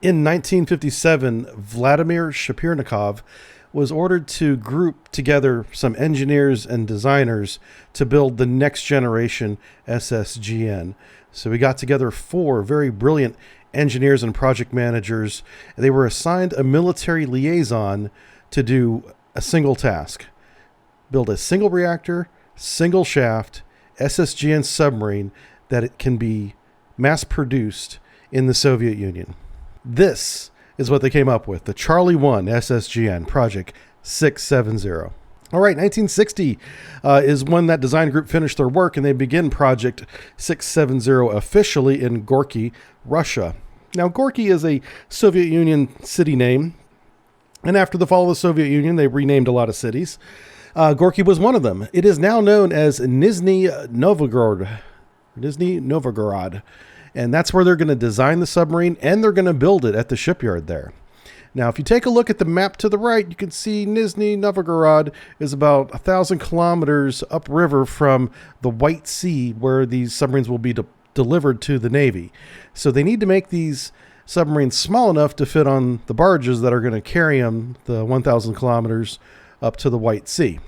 In 1957, Vladimir Shapirnikov was ordered to group together some engineers and designers to build the next generation SSGN. So we got together 4 very brilliant engineers and project managers. They were assigned a military liaison to do a single task: build a single reactor, single shaft, SSGN submarine that it can be mass produced in the Soviet Union. This is what they came up with, the Charlie 1 SSGN, Project 670. All right, 1960 is when that design group finished their work, and they begin Project 670 officially in Gorky, Russia. Now, Gorky is a Soviet Union city name, and after the fall of the Soviet Union, they renamed a lot of cities. Gorky was one of them. It is now known as Nizhny Novgorod. And that's where they're going to design the submarine, and they're going to build it at the shipyard there. Now, if you take a look at the map to the right, you can see Nizhny Novgorod is about 1,000 kilometers upriver from the White Sea, where these submarines will be delivered to the Navy. So they need to make these submarines small enough to fit on the barges that are going to carry them the 1,000 kilometers up to the White Sea.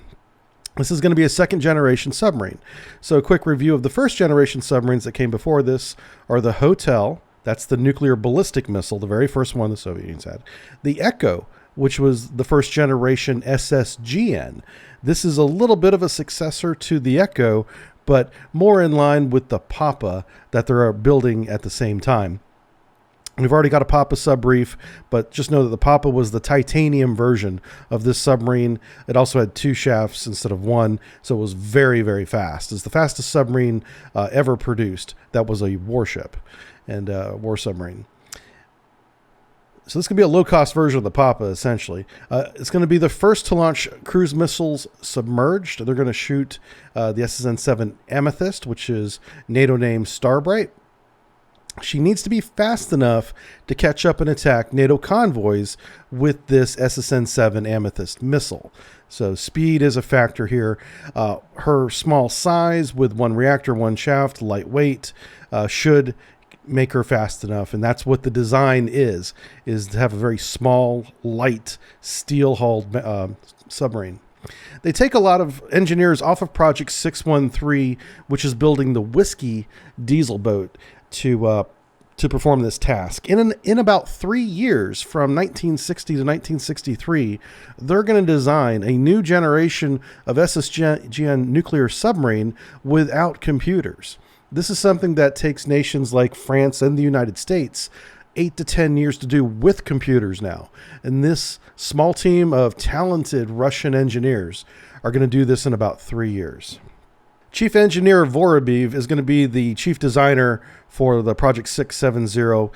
This is going to be a second-generation submarine. So a quick review of the first-generation submarines that came before this are the Hotel. That's the nuclear ballistic missile, the very first one the Soviet Union had. The Echo, which was the first-generation SSGN. This is a little bit of a successor to the Echo, but more in line with the Papa that they're building at the same time. We've already got a Papa subbrief, but just know that the Papa was the titanium version of this submarine. It also had 2 shafts instead of 1, so it was very, very fast. It's the fastest submarine ever produced. That was a warship and war submarine. So this could be a low-cost version of the Papa, essentially. It's going to be the first to launch cruise missiles submerged. They're going to shoot the SSN-7 Ametist, which is NATO named Starbright. She needs to be fast enough to catch up and attack NATO convoys with this SSN-7 Ametist missile. So speed is a factor here. Her small size with 1 reactor, 1 shaft, lightweight, should make her fast enough. And that's what the design is to have a very small, light, steel-hulled submarine. They take a lot of engineers off of Project 613, which is building the Whiskey diesel boat, to perform this task. In about 3 years, from 1960 to 1963, they're going to design a new generation of SSGN nuclear submarine without computers. This is something that takes nations like France and the United States 8 to 10 years to do with computers now. And this small team of talented Russian engineers are going to do this in about 3 years. Chief Engineer Vorobiev is going to be the chief designer for the Project 670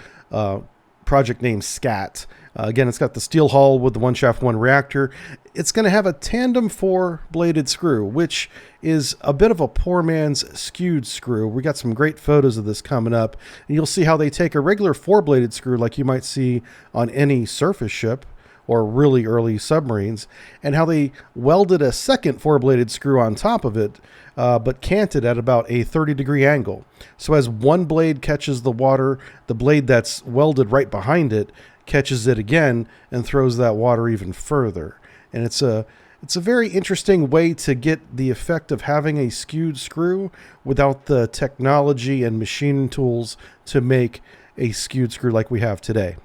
project named Skat. Again, it's got the steel hull with the 1 shaft, 1 reactor. It's going to have a tandem 4-bladed screw, which is a bit of a poor man's skewed screw. We got some great photos of this coming up, and you'll see how they take a regular 4-bladed screw like you might see on any surface ship or really early submarines, and how they welded a second 4-bladed screw on top of it, but canted at about a 30-degree angle. So as one blade catches the water, the blade that's welded right behind it catches it again and throws that water even further. And it's a very interesting way to get the effect of having a skewed screw without the technology and machine tools to make a skewed screw like we have today.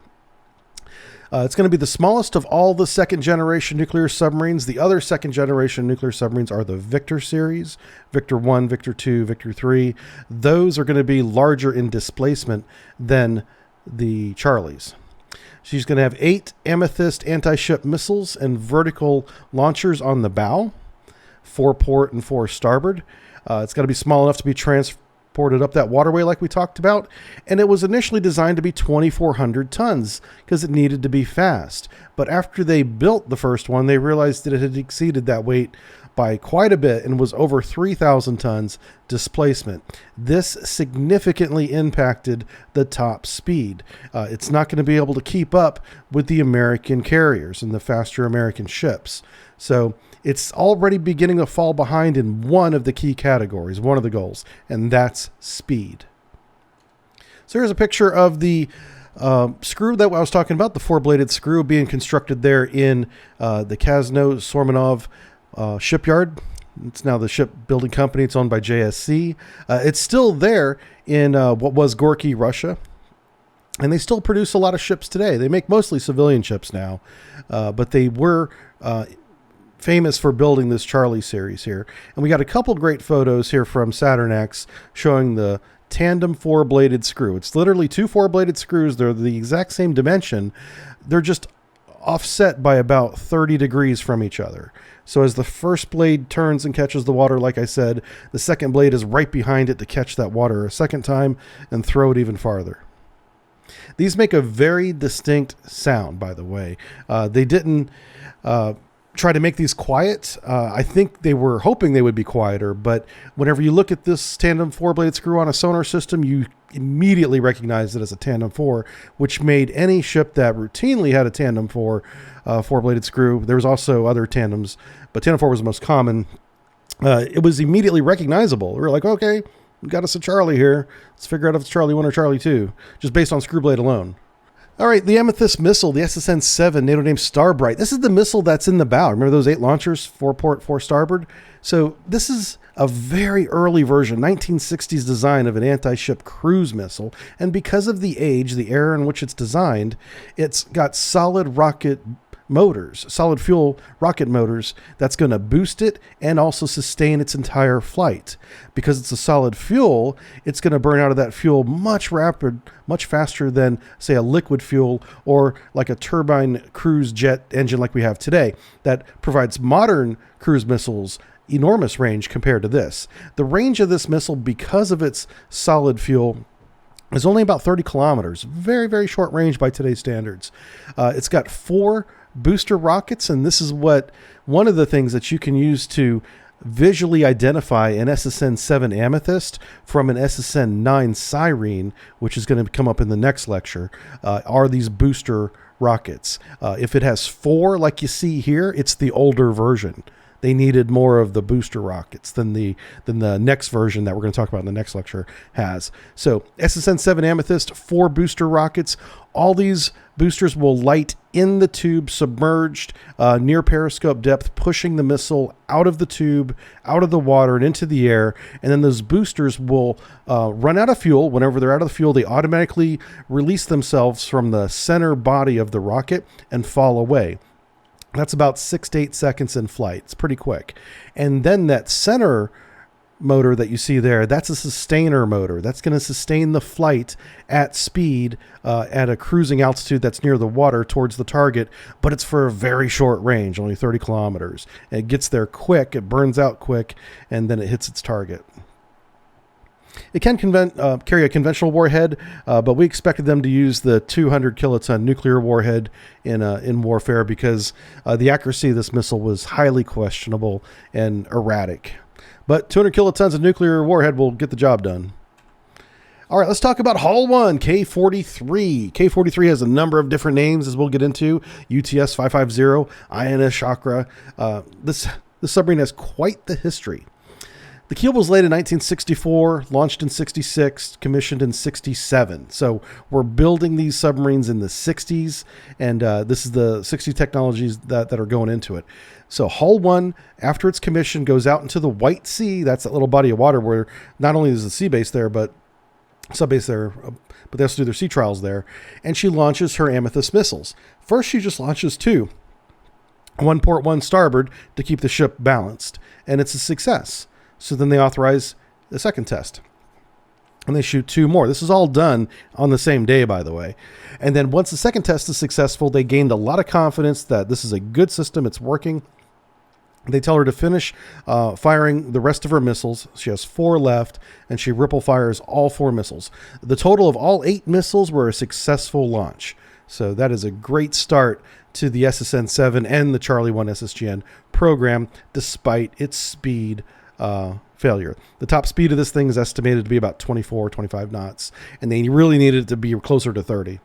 It's going to be the smallest of all the second-generation nuclear submarines. The other second-generation nuclear submarines are the Victor series, Victor 1, Victor 2, Victor 3. Those are going to be larger in displacement than the Charlies. She's going to have 8 Amethyst anti-ship missiles and vertical launchers on the bow, 4 port and 4 starboard. It's got to be small enough to be transported up that waterway like we talked about, and it was initially designed to be 2,400 tons because it needed to be fast. But after they built the first one, they realized that it had exceeded that weight by quite a bit and was over 3,000 tons displacement. This significantly impacted the top speed. It's not going to be able to keep up with the American carriers and the faster American ships. So it's already beginning to fall behind in one of the key categories, one of the goals, and that's speed. So here's a picture of the screw that I was talking about, the four-bladed screw being constructed there in the Krasno-Sormonov shipyard. It's now the shipbuilding company. It's owned by JSC. It's still there in what was Gorky, Russia. And they still produce a lot of ships today. They make mostly civilian ships now, but they were famous for building this Charlie series here. And we got a couple great photos here from Saturn X showing the tandem four-bladed screw. It's literally two four-bladed screws. They're the exact same dimension. They're just offset by about 30 degrees from each other. So as the first blade turns and catches the water, like I said, the second blade is right behind it to catch that water a second time and throw it even farther. These make a very distinct sound, by the way. They didn't try to make these quiet. I think they were hoping they would be quieter, but whenever you look at this tandem four-bladed screw on a sonar system, you immediately recognize it as a tandem four, which made any ship that routinely had a tandem four-bladed screw. There was also other tandems, but tandem four was the most common. It was immediately recognizable. We were like, okay, we got us a Charlie here. Let's figure out if it's Charlie 1 or Charlie 2, just based on screw blade alone. All right, the Ametist missile, the SSN-7, NATO named Starbright. This is the missile that's in the bow. Remember those 8 launchers, 4 port, 4 starboard? So this is a very early version, 1960s design of an anti-ship cruise missile. And because of the age, the era in which it's designed, it's got solid rocket motors, solid fuel rocket motors that's going to boost it and also sustain its entire flight. Because it's a solid fuel, it's going to burn out of that fuel much faster than, say, a liquid fuel or like a turbine cruise jet engine like we have today that provides modern cruise missiles enormous range compared to this. The range of this missile, because of its solid fuel, is only about 30 kilometers. Very, very short range by today's standards. It's got 4 booster rockets, and this is one of the things that you can use to visually identify an SSN-7 Ametist from an SSN-9 Siren, which is going to come up in the next lecture, are these booster rockets. If it has 4 like you see here, it's the older version. They needed more of the booster rockets than the next version that we're going to talk about in the next lecture has. So SSN-7 Ametist, 4 booster rockets. All these boosters will light in the tube, submerged near periscope depth, pushing the missile out of the tube, out of the water, and into the air. And then those boosters will run out of fuel. Whenever they're out of the fuel, they automatically release themselves from the center body of the rocket and fall away. That's about 6 to 8 seconds in flight. It's pretty quick. And then that center motor that you see there, that's a sustainer motor. That's going to sustain the flight at speed at a cruising altitude that's near the water towards the target, but it's for a very short range, only 30 kilometers. And it gets there quick, it burns out quick, and then it hits its target. It can carry a conventional warhead, but we expected them to use the 200 kiloton nuclear warhead in warfare because the accuracy of this missile was highly questionable and erratic. But 200 kilotons of nuclear warhead will get the job done. All right, let's talk about Hull 1, K-43. K-43 has a number of different names, as we'll get into. UTS-550, INS Chakra. This submarine has quite the history. The keel was laid in 1964, launched in 66, commissioned in 67. So we're building these submarines in the 60s, and this is the 60 technologies that are going into it. So Hull 1, after its commission, goes out into the White Sea. That's that little body of water where not only is the sea base there, but subbase there, but they also do their sea trials there. And she launches her Ametist missiles. First, she just launches 2. 1 port, 1 starboard to keep the ship balanced. And it's a success. So then they authorize the second test. And they shoot 2 more. This is all done on the same day, by the way. And then once the second test is successful, they gained a lot of confidence that this is a good system, it's working. They tell her to finish firing the rest of her missiles. She has 4 left, and she ripple fires all 4 missiles. The total of all 8 missiles were a successful launch. So that is a great start to the SSN-7 and the Charlie 1 SSGN program, despite its speed failure. The top speed of this thing is estimated to be about 24, 25 knots, and they really needed it to be closer to 30.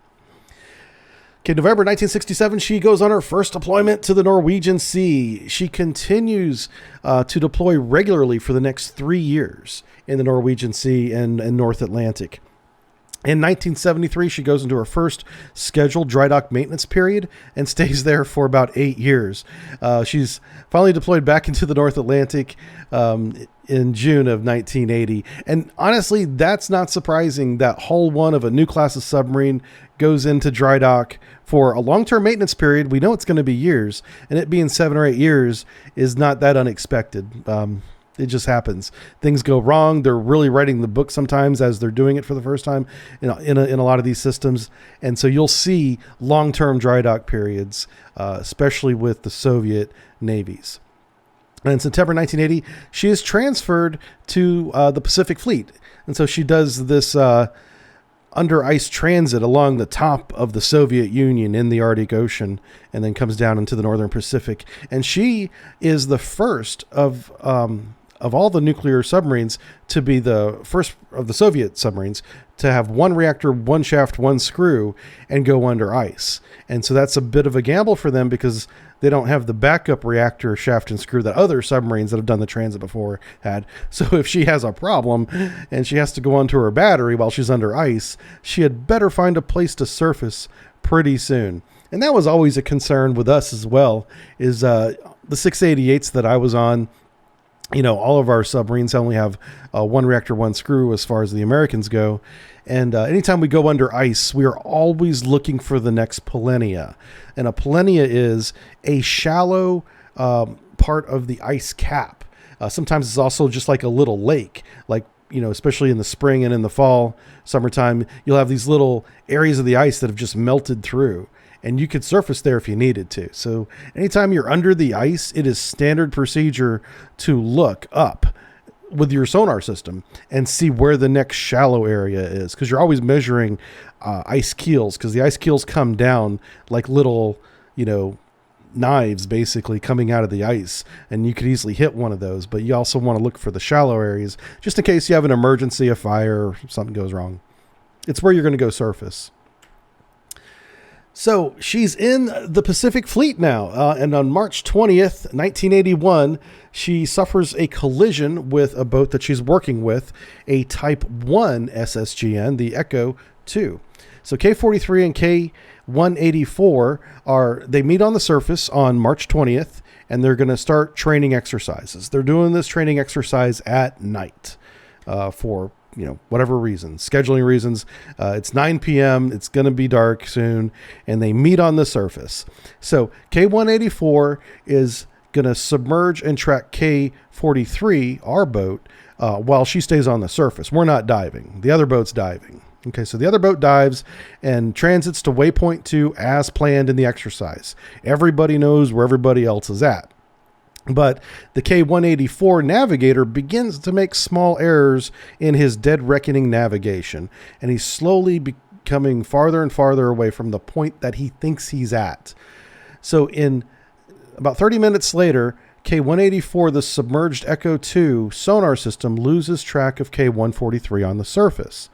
Okay, November 1967, she goes on her first deployment to the Norwegian Sea. She continues to deploy regularly for the next 3 years in the Norwegian Sea and North Atlantic. In 1973, she goes into her first scheduled dry dock maintenance period and stays there for about 8 years. She's finally deployed back into the North Atlantic in June of 1980. And honestly, that's not surprising that hull one of a new class of submarine goes into dry dock for a long-term maintenance period. We know it's going to be years, and it being 7 or 8 years is not that unexpected. It just happens. Things go wrong. They're really writing the book sometimes as they're doing it for the first time in a lot of these systems. And so you'll see long-term dry dock periods, especially with the Soviet navies. And in September 1980, she is transferred to the Pacific Fleet. And so she does this under ice transit along the top of the Soviet Union in the Arctic Ocean, and then comes down into the Northern Pacific. And she is the first of all the nuclear submarines to be the first of the Soviet submarines to have one reactor, one shaft, one screw, and go under ice. And so that's a bit of a gamble for them because they don't have the backup reactor, shaft, and screw that other submarines that have done the transit before had. So if she has a problem and she has to go onto her battery while she's under ice, she had better find a place to surface pretty soon. And that was always a concern with us as well, is the 688s that I was on. All of our submarines only have one reactor, one screw as far as the Americans go. And anytime we go under ice, we are always looking for the next polenia. And a polenia is a shallow part of the ice cap. Sometimes it's also just like a little lake, like, especially in the spring and in the fall, summertime, you'll have these little areas of the ice that have just melted through. And you could surface there if you needed to. So anytime you're under the ice, it is standard procedure to look up with your sonar system and see where the next shallow area is. Because you're always measuring ice keels, because the ice keels come down like little, knives basically coming out of the ice. And you could easily hit one of those. But you also want to look for the shallow areas just in case you have an emergency, a fire, or something goes wrong. It's where you're going to go surface. So she's in the Pacific Fleet now, and on March 20th, 1981, she suffers a collision with a boat that she's working with, a Type 1 SSGN, the Echo 2. So K-43 and K-184 they meet on the surface on March 20th, and they're going to start training exercises. They're doing this training exercise at night for whatever reasons, scheduling reasons. It's 9 p.m. It's going to be dark soon, and they meet on the surface. So K-184 is going to submerge and track K-43, our boat, while she stays on the surface. We're not diving. The other boat's diving. Okay, so the other boat dives and transits to waypoint 2 as planned in the exercise. Everybody knows where everybody else is at. But the K-184 navigator begins to make small errors in his dead reckoning navigation, and he's slowly becoming farther and farther away from the point that he thinks he's at. So in about 30 minutes later, K-184, the submerged Echo 2 sonar system, loses track of K-143 on the surface.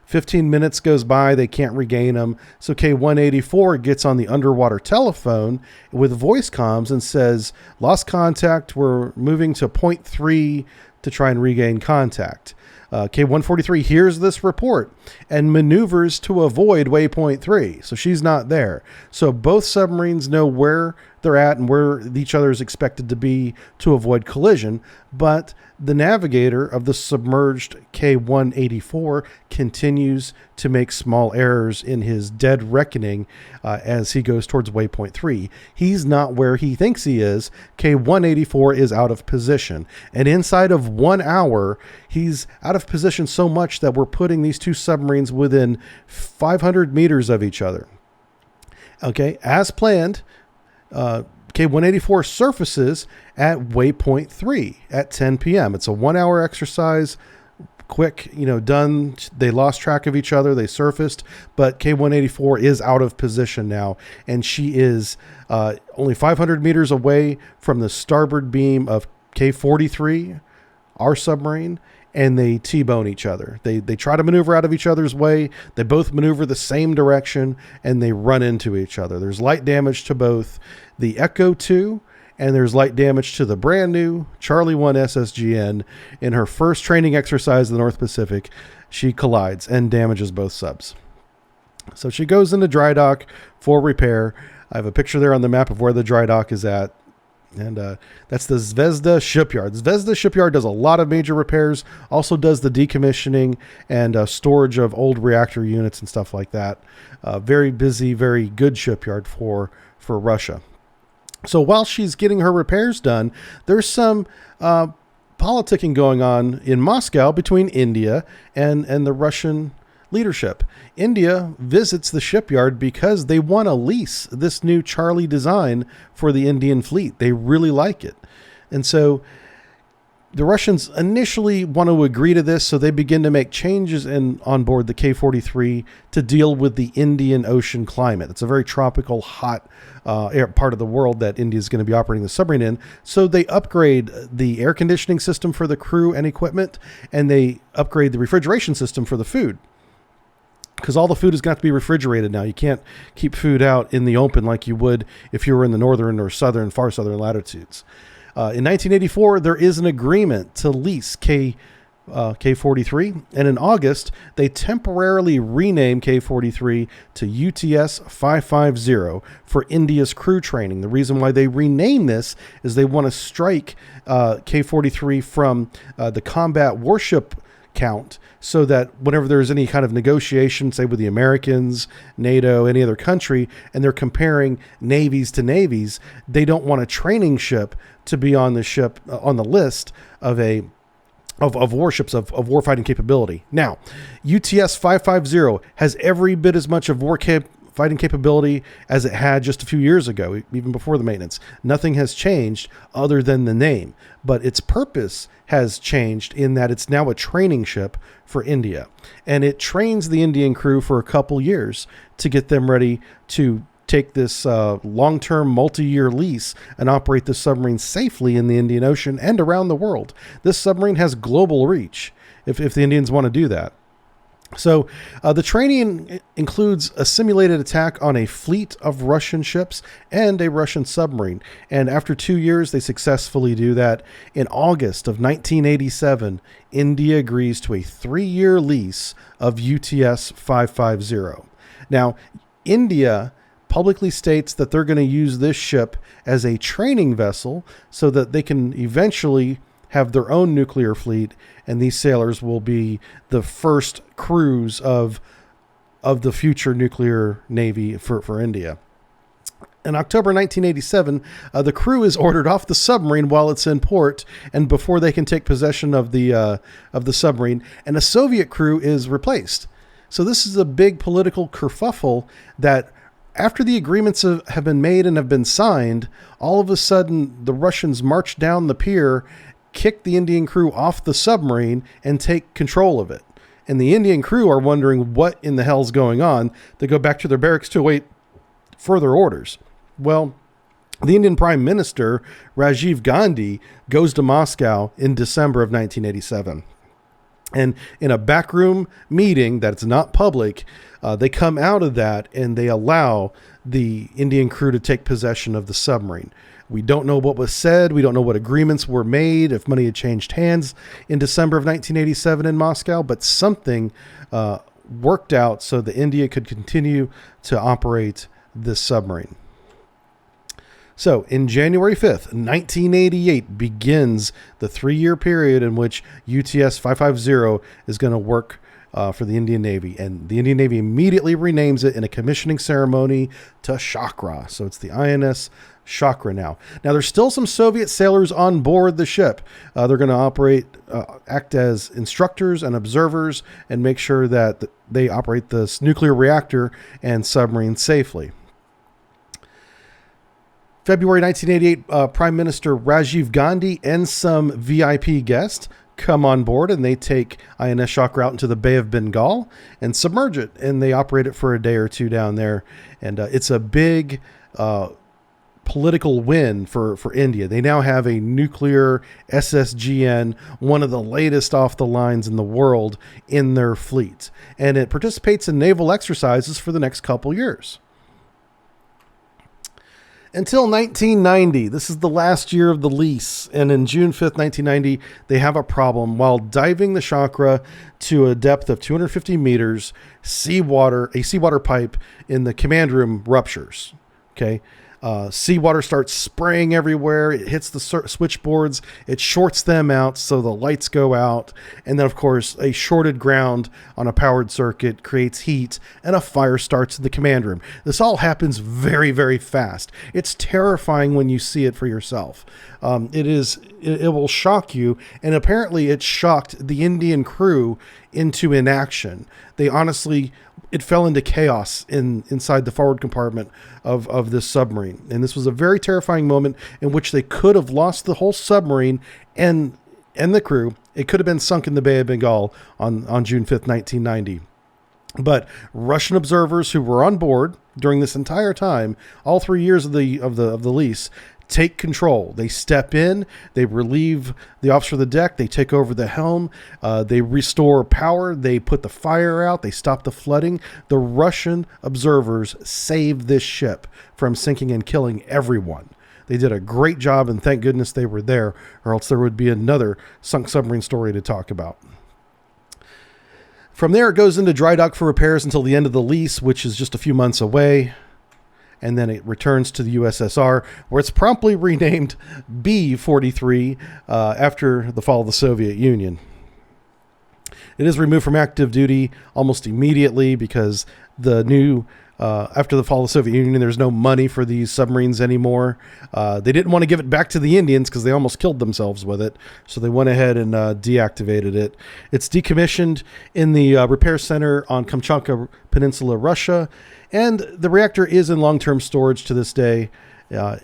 15 minutes goes by, they can't regain him. So K-184 gets on the underwater telephone with voice comms and says, lost contact, we're moving to point 3 to try and regain contact. K-143 hears this report and maneuvers to avoid waypoint 3. So she's not there. So both submarines know where they're at and where each other is expected to be to avoid collision. But the navigator of the submerged K-184 continues to make small errors in his dead reckoning as he goes towards waypoint 3. He's not where he thinks he is. K-184 is out of position. And inside of 1 hour, he's out of position so much that we're putting these two submarines within 500 meters of each other. Okay, as planned, K-184 surfaces at waypoint 3 at 10 p.m. It's a 1 hour exercise, quick, done. They lost track of each other. They surfaced, but K-184 is out of position now, and she is only 500 meters away from the starboard beam of K-43, our submarine, and they T-bone each other. They try to maneuver out of each other's way. They both maneuver the same direction, and they run into each other. There's light damage to both the Echo 2, and there's light damage to the brand new Charlie 1 SSGN in her first training exercise in the North Pacific. she collides and damages both subs. So she goes into dry dock for repair. I have a picture there on the map of where the dry dock is at. And that's the Zvezda shipyard. Zvezda shipyard does a lot of major repairs, also does the decommissioning and storage of old reactor units and stuff like that. Very busy, very good shipyard for Russia. So while she's getting her repairs done, there's some politicking going on in Moscow between India and the Russian leadership. India visits the shipyard because they want to lease this new Charlie design for the Indian fleet. They really like it. And so the Russians initially want to agree to this, so they begin to make changes on board the K-43 to deal with the Indian Ocean climate. It's a very tropical, hot part of the world that India is going to be operating the submarine in. So they upgrade the air conditioning system for the crew and equipment, and they upgrade the refrigeration system for the food. Because all the food is going to have to be refrigerated now. You can't keep food out in the open like you would if you were in the northern or southern, far southern latitudes. In 1984, there is an agreement to lease K-43, and in August, they temporarily rename K-43 to UTS-550 for India's crew training. The reason why they rename this is they want to strike K-43 from the combat warship count, so that whenever there's any kind of negotiation, say with the Americans, NATO, any other country, and they're comparing navies to navies, they don't want a training ship to be on the ship on the list of warships of warfighting capability. Now, UTS 550 has every bit as much of fighting capability as it had just a few years ago, even before the maintenance. Nothing has changed other than the name, but its purpose has changed in that it's now a training ship for India, and it trains the Indian crew for a couple years to get them ready to take this long-term multi-year lease and operate the submarine safely in the Indian Ocean and around the world. This submarine has global reach if the Indians want to do that. So the training includes a simulated attack on a fleet of Russian ships and a Russian submarine. And after 2 years, they successfully do that. In August of 1987, India agrees to a 3-year lease of UTS 550. Now, India publicly states that they're going to use this ship as a training vessel so that they can eventually have their own nuclear fleet, and these sailors will be the first crews of the future nuclear navy for India. In October 1987, the crew is ordered off the submarine while it's in port, and before they can take possession of the submarine, and a Soviet crew is replaced. So this is a big political kerfuffle that, after the agreements have been made and have been signed, all of a sudden the Russians march down the pier, kick the Indian crew off the submarine, and take control of it. And the Indian crew are wondering what in the hell's going on. They go back to their barracks to await further orders. Well, the Indian Prime Minister, Rajiv Gandhi, goes to Moscow in December of 1987. And in a backroom meeting that's not public, they come out of that and they allow the Indian crew to take possession of the submarine. We don't know what was said. We don't know what agreements were made, if money had changed hands in December of 1987 in Moscow, but something worked out so that India could continue to operate this submarine. So in January 5th, 1988 begins the 3-year period in which UTS 550 is going to work for the Indian Navy. And the Indian Navy immediately renames it in a commissioning ceremony to Chakra. So it's the INS Chakra now. Now, there's still some Soviet sailors on board the ship. They're going to act as instructors and observers and make sure that they operate this nuclear reactor and submarine safely. February 1988, Prime Minister Rajiv Gandhi and some VIP guests come on board, and they take INS Chakra out into the Bay of Bengal and submerge it, and they operate it for a day or two down there. And it's a big political win for India. They now have a nuclear SSGN, one of the latest off the lines in the world, in their fleet. And it participates in naval exercises for the next couple years. Until 1990, this is the last year of the lease, and in June 5th, 1990, they have a problem. While diving the Chakra to a depth of 250 meters, a seawater pipe in the command room ruptures. Okay. Seawater starts spraying everywhere. It hits the switchboards. It shorts them out, so the lights go out. And then, of course, a shorted ground on a powered circuit creates heat, and a fire starts in the command room. This all happens very, very fast. It's terrifying when you see it for yourself. It will shock you, and apparently it shocked the Indian crew into inaction. It fell into chaos inside the forward compartment of this submarine. And this was a very terrifying moment in which they could have lost the whole submarine and the crew. It could have been sunk in the Bay of Bengal on June 5th, 1990. But Russian observers who were on board during this entire time, all 3 years of the lease, take control. They step in, they relieve the officer of the deck, they take over the helm, they restore power, they put the fire out, they stop the flooding. The Russian observers saved this ship from sinking and killing everyone. They did a great job, and thank goodness they were there, or else there would be another sunk submarine story to talk about. From there, it goes into dry dock for repairs until the end of the lease, which is just a few months away. And then it returns to the USSR, where it's promptly renamed B-43 after the fall of the Soviet Union. It is removed from active duty almost immediately because after the fall of the Soviet Union, there's no money for these submarines anymore. They didn't want to give it back to the Indians because they almost killed themselves with it. So they went ahead and deactivated it. It's decommissioned in the repair center on Kamchatka Peninsula, Russia. And the reactor is in long-term storage to this day at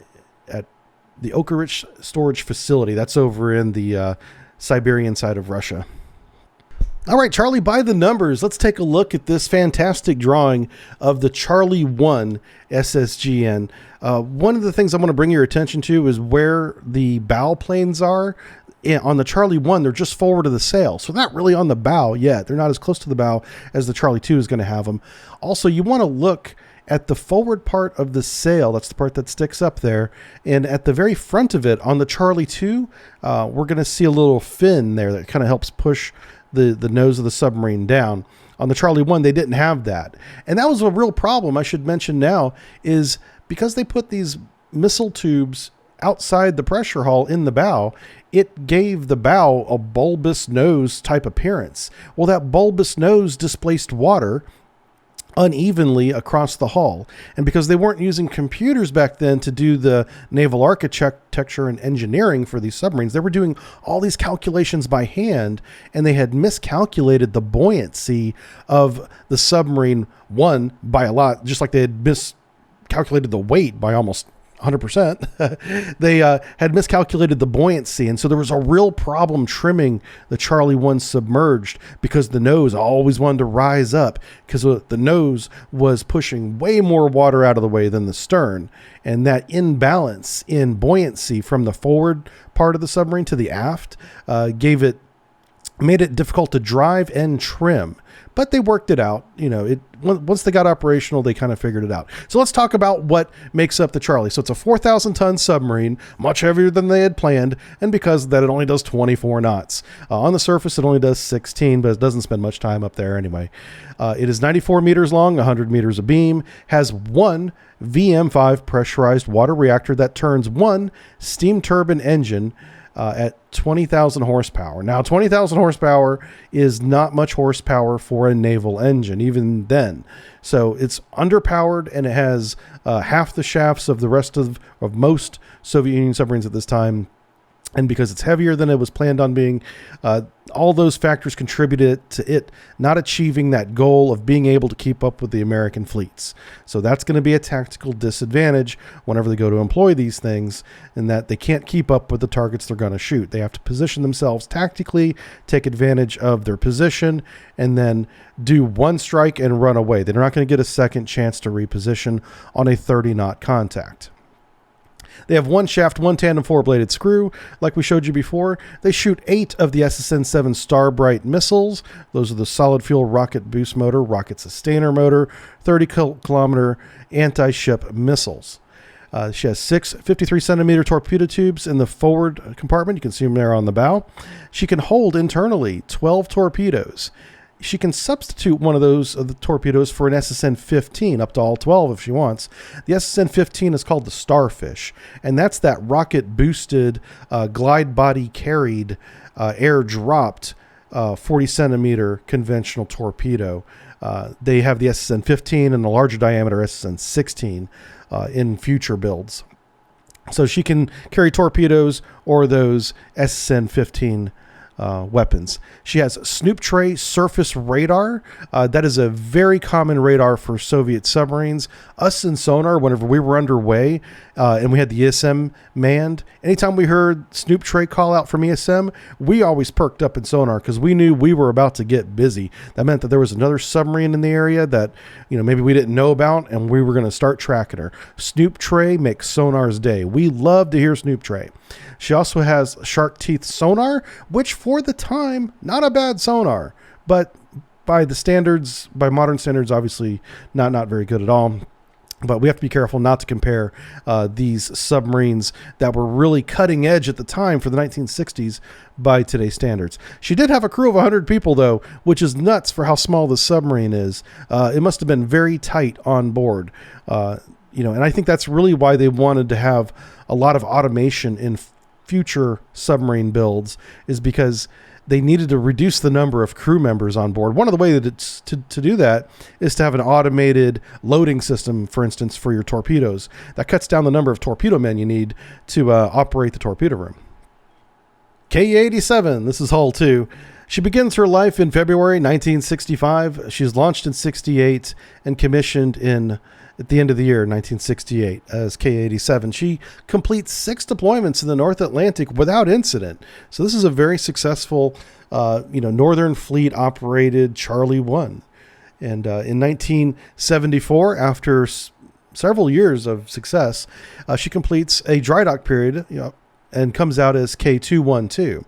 the Okerich storage facility. That's over in the Siberian side of Russia. All right, Charlie, by the numbers, let's take a look at this fantastic drawing of the Charlie 1 SSGN. One of the things I want to bring your attention to is where the bow planes are. On the Charlie 1, they're just forward of the sail, so they're not really on the bow yet. They're not as close to the bow as the Charlie 2 is going to have them. Also, you want to look at the forward part of the sail. That's the part that sticks up there. And at the very front of it, on the Charlie 2, we're going to see a little fin there that kind of helps push the nose of the submarine down. On the Charlie 1, they didn't have that. And that was a real problem, I should mention now, is because they put these missile tubes outside the pressure hull in the bow, it gave the bow a bulbous nose type appearance. Well, that bulbous nose displaced water unevenly across the hull. And because they weren't using computers back then to do the naval architecture and engineering for these submarines, they were doing all these calculations by hand, and they had miscalculated the buoyancy of the submarine one by a lot, just like they had miscalculated the weight by almost 100%. They had miscalculated the buoyancy, and so there was a real problem trimming the Charlie 1 submerged because the nose always wanted to rise up because the nose was pushing way more water out of the way than the stern, and that imbalance in buoyancy from the forward part of the submarine to the aft made it difficult to drive and trim. But they worked it out. Once they got operational, they kind of figured it out. So let's talk about what makes up the Charlie. So it's a 4,000-ton submarine, much heavier than they had planned, and because of that, it only does 24 knots. On the surface, it only does 16, but it doesn't spend much time up there anyway. It is 94 meters long, 100 meters abeam, has one VM5 pressurized water reactor that turns one steam turbine engine at 20,000 horsepower. Now, 20,000 horsepower is not much horsepower for a naval engine, even then. So it's underpowered, and it has half the shafts of the rest of most Soviet Union submarines at this time. And because it's heavier than it was planned on being, all those factors contributed to it not achieving that goal of being able to keep up with the American fleets. So that's going to be a tactical disadvantage whenever they go to employ these things, in that they can't keep up with the targets they're going to shoot. They have to position themselves tactically, take advantage of their position, and then do one strike and run away. They're not going to get a second chance to reposition on a 30-knot contact. They have one shaft, one tandem four-bladed screw, like we showed you before. They shoot 8 of the SSN-7 Starbright missiles. Those are the solid fuel rocket boost motor, rocket sustainer motor, 30-kilometer anti-ship missiles. She has 6 53-centimeter torpedo tubes in the forward compartment. You can see them there on the bow. She can hold internally 12 torpedoes. She can substitute one of the torpedoes for an SSN-15, up to all 12 if she wants. The SSN-15 is called the Starfish, and that's that rocket-boosted, glide body carried, air-dropped 40-centimeter conventional torpedo. They have the SSN-15 and the larger diameter SSN-16 in future builds. So she can carry torpedoes or those SSN-15 weapons. She has Snoop Tray surface radar. That is a very common radar for Soviet submarines. Us in sonar, whenever we were underway and we had the ESM manned, anytime we heard Snoop Tray call out from ESM, we always perked up in sonar because we knew we were about to get busy. That meant that there was another submarine in the area that, maybe we didn't know about, and we were going to start tracking her. Snoop Tray makes sonar's day. We love to hear Snoop Tray. She also has shark teeth sonar, which for the time, not a bad sonar, but by modern standards, obviously not very good at all. But we have to be careful not to compare these submarines that were really cutting edge at the time for the 1960s by today's standards. She did have a crew of 100 people, though, which is nuts for how small the submarine is. It must have been very tight on board. And I think that's really why they wanted to have a lot of automation in future submarine builds, is because they needed to reduce the number of crew members on board. One of the ways to do that is to have an automated loading system, for instance, for your torpedoes. That cuts down the number of torpedo men you need to operate the torpedo room. K-87, this is hull 2. She begins her life in February 1965. She's launched in 68 and commissioned at the end of the year, 1968, as K-87. She completes 6 deployments in the North Atlantic without incident. So this is a very successful, Northern Fleet operated Charlie 1. And in 1974, after several years of success, she completes a dry dock period, and comes out as K-212.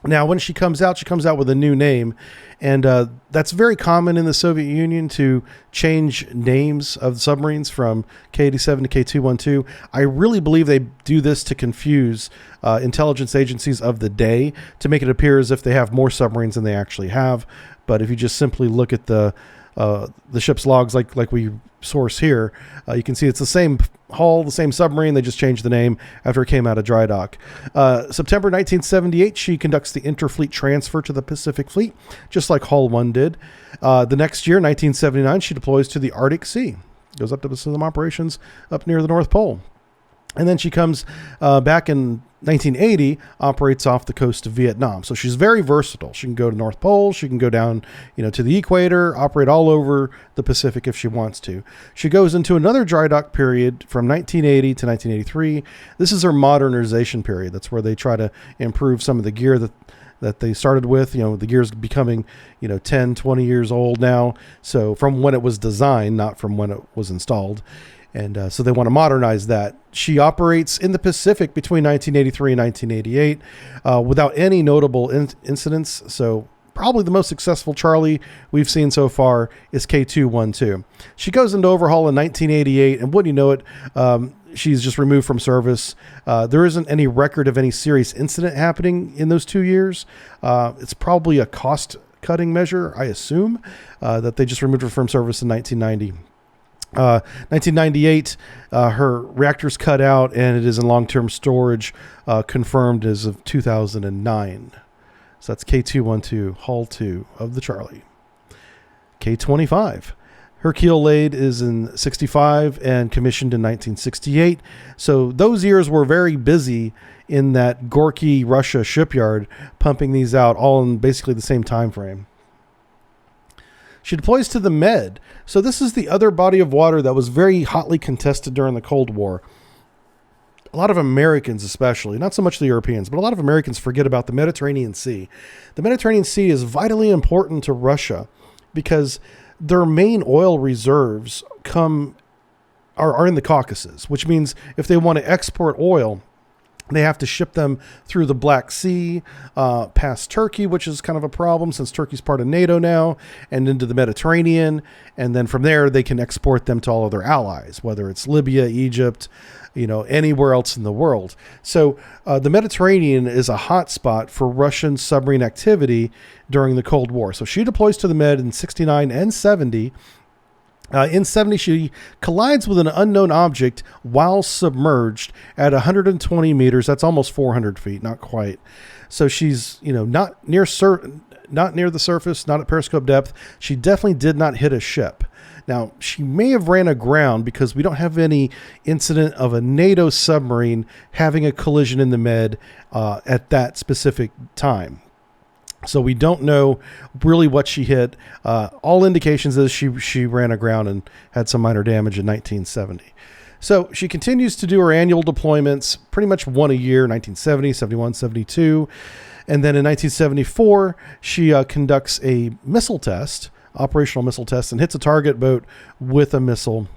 Now, when she comes out with a new name, and that's very common in the Soviet Union to change names of submarines from K-87 to K-212. I really believe they do this to confuse intelligence agencies of the day, to make it appear as if they have more submarines than they actually have. But if you just simply look at the ship's logs like we source here, you can see it's the same hull, the same submarine. They just changed the name after it came out of dry dock. September 1978, she conducts the interfleet transfer to the Pacific Fleet, just like Hull 1 did. The next year, 1979, she deploys to the Arctic Sea, goes up to some operations up near the North Pole. And then she comes back in 1980, operates off the coast of Vietnam. So she's very versatile. She can go to North Pole. She can go down, to the equator, operate all over the Pacific if she wants to. She goes into another dry dock period from 1980 to 1983. This is her modernization period. That's where they try to improve some of the gear that they started with. The gear's becoming, 10, 20 years old now. So from when it was designed, not from when it was installed. And so they want to modernize that. She operates in the Pacific between 1983 and 1988 without any notable incidents. So probably the most successful Charlie we've seen so far is K-212. She goes into overhaul in 1988, and wouldn't you know it, she's just removed from service. There isn't any record of any serious incident happening in those 2 years. It's probably a cost-cutting measure, I assume, that they just removed her from service in 1990. 1998, her reactor's cut out, and it is in long-term storage, confirmed as of 2009. So that's K-212, Hull 2 of the Charlie. K-25. Her keel laid is in 65 and commissioned in 1968. So those years were very busy in that Gorky, Russia shipyard, pumping these out all in basically the same time frame. She deploys to the Med. So this is the other body of water that was very hotly contested during the Cold War. A lot of Americans especially, not so much the Europeans, but a lot of Americans forget about the Mediterranean Sea. The Mediterranean Sea is vitally important to Russia because their main oil reserves are in the Caucasus, which means if they want to export oil, They have to ship them through the Black Sea, past Turkey, which is kind of a problem since Turkey's part of NATO now, and into the Mediterranean. And then from there, they can export them to all of their allies, whether it's Libya, Egypt, anywhere else in the world. So the Mediterranean is a hot spot for Russian submarine activity during the Cold War. So she deploys to the Med in 69 and 70. In 70, she collides with an unknown object while submerged at 120 meters. That's almost 400 feet, not quite. So she's, not near the surface, not at periscope depth. She definitely did not hit a ship. Now, she may have ran aground because we don't have any incident of a NATO submarine having a collision in the Med at that specific time. So we don't know really what she hit. All indications is she ran aground and had some minor damage in 1970. So she continues to do her annual deployments, pretty much one a year, 1970, 71, 72. And then in 1974, she conducts a missile test, operational missile test, and hits a target boat with a missile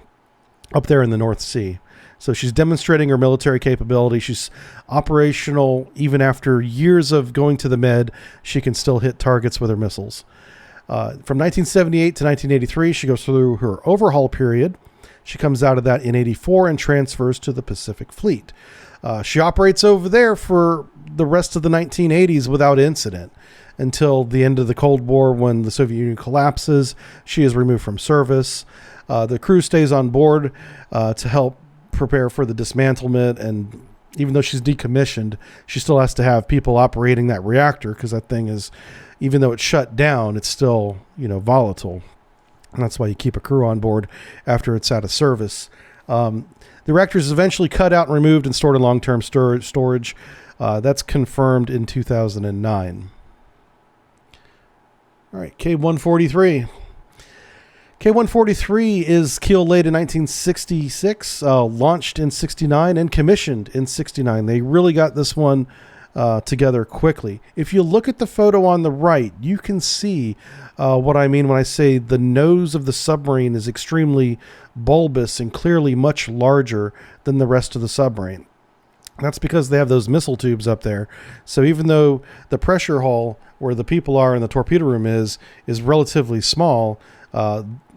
up there in the North Sea. So she's demonstrating her military capability. She's operational even after years of going to the Med. She can still hit targets with her missiles. From 1978 to 1983, she goes through her overhaul period. She comes out of that in 84 and transfers to the Pacific Fleet. She operates over there for the rest of the 1980s without incident until the end of the Cold War when the Soviet Union collapses. She is removed from service. The crew stays on board to help prepare for the dismantlement, and even though she's decommissioned, she still has to have people operating that reactor because that thing is, even though it's shut down, it's still volatile, and that's why you keep a crew on board after it's out of service. The reactor is eventually cut out and removed and stored in long-term storage. That's confirmed in 2009. All right, K-143. K-143 is keel laid in 1966, launched in 69, and commissioned in 69. They really got this one together quickly. If you look at the photo on the right, you can see what I mean when I say the nose of the submarine is extremely bulbous and clearly much larger than the rest of the submarine. That's because they have those missile tubes up there. So even though the pressure hull where the people are and the torpedo room is relatively small,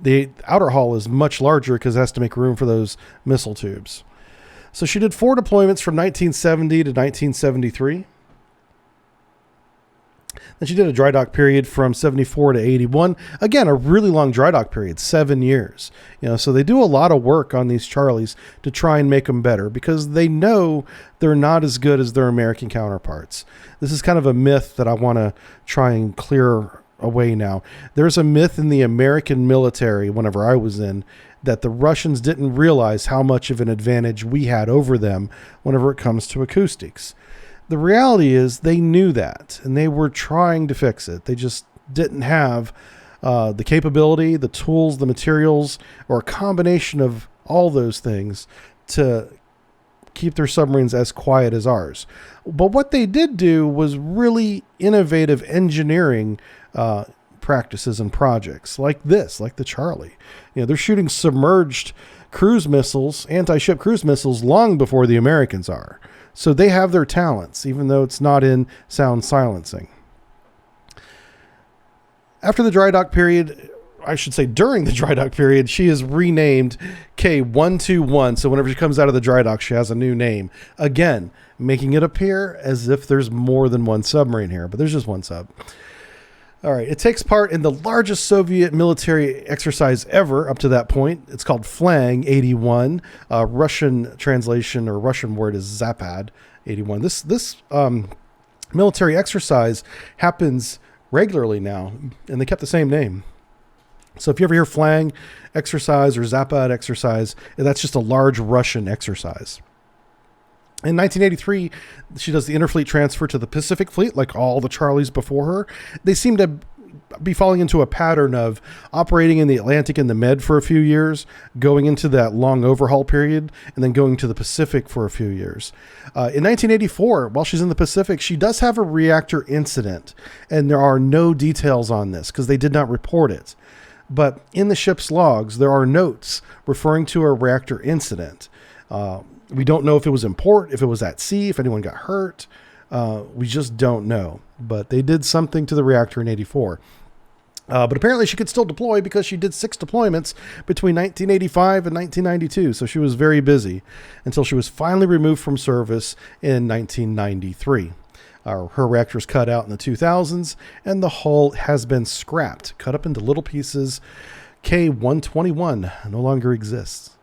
the outer hull is much larger because it has to make room for those missile tubes. So she did 4 deployments from 1970 to 1973. Then she did a dry dock period from 74 to 81. Again, a really long dry dock period, 7 years. So they do a lot of work on these Charlies to try and make them better because they know they're not as good as their American counterparts. This is kind of a myth that I want to try and clear away now. There's a myth in the American military, whenever I was in, that the Russians didn't realize how much of an advantage we had over them whenever it comes to acoustics. The reality is they knew that, and they were trying to fix it. They just didn't have the capability, the tools, the materials, or a combination of all those things to keep their submarines as quiet as ours. But what they did do was really innovative engineering practices and projects like this, like the Charlie. They're shooting submerged cruise missiles, anti-ship cruise missiles, long before the Americans are. So they have their talents, even though it's not in sound silencing. After the dry dock period, I should say during the dry dock period, she is renamed K-121. So whenever she comes out of the dry dock, she has a new name. Again, making it appear as if there's more than one submarine here, but there's just one sub. All right, it takes part in the largest Soviet military exercise ever up to that point. It's called Flang 81. Russian translation or Russian word is Zapad 81. This military exercise happens regularly now, and they kept the same name. So if you ever hear Flang exercise or Zapad exercise, that's just a large Russian exercise. In 1983, she does the interfleet transfer to the Pacific Fleet, like all the Charlies before her. They seem to be falling into a pattern of operating in the Atlantic and the Med for a few years, going into that long overhaul period, and then going to the Pacific for a few years. In 1984, while she's in the Pacific, she does have a reactor incident, and there are no details on this because they did not report it. But in the ship's logs, there are notes referring to a reactor incident. We don't know if it was in port, if it was at sea, if anyone got hurt. We just don't know. But they did something to the reactor in 84. But apparently she could still deploy because she did 6 deployments between 1985 and 1992. So she was very busy until she was finally removed from service in 1993. Her reactor was cut out in the 2000s, and the hull has been scrapped, cut up into little pieces. K-121 no longer exists.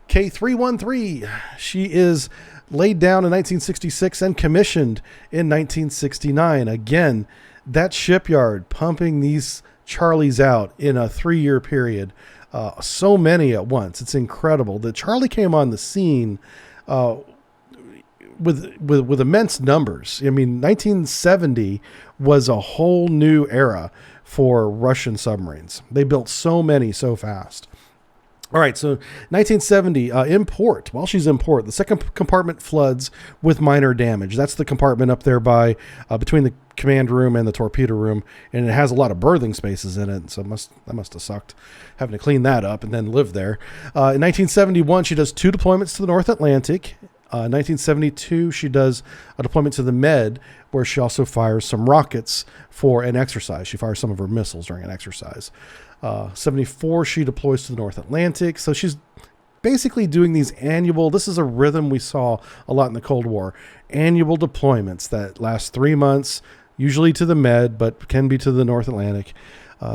K-313, she is laid down in 1966 and commissioned in 1969. Again, that shipyard pumping these Charlies out in a 3-year period. So many at once. It's incredible. The Charlie came on the scene with immense numbers. I mean, 1970 was a whole new era for Russian submarines. They built so many so fast. All right, so 1970, in port, while she's in port, the second compartment floods with minor damage. That's the compartment up there by between the command room and the torpedo room, and it has a lot of berthing spaces in it, so that must have sucked having to clean that up and then live there. In 1971, she does 2 deployments to the North Atlantic. In 1972, she does a deployment to the Med, where she also fires some rockets for an exercise. She fires some of her missiles during an exercise. 74, she deploys to the North Atlantic. So she's basically doing these annual, this is a rhythm we saw a lot in the Cold War, annual deployments that last 3 months, usually to the Med, but can be to the North Atlantic.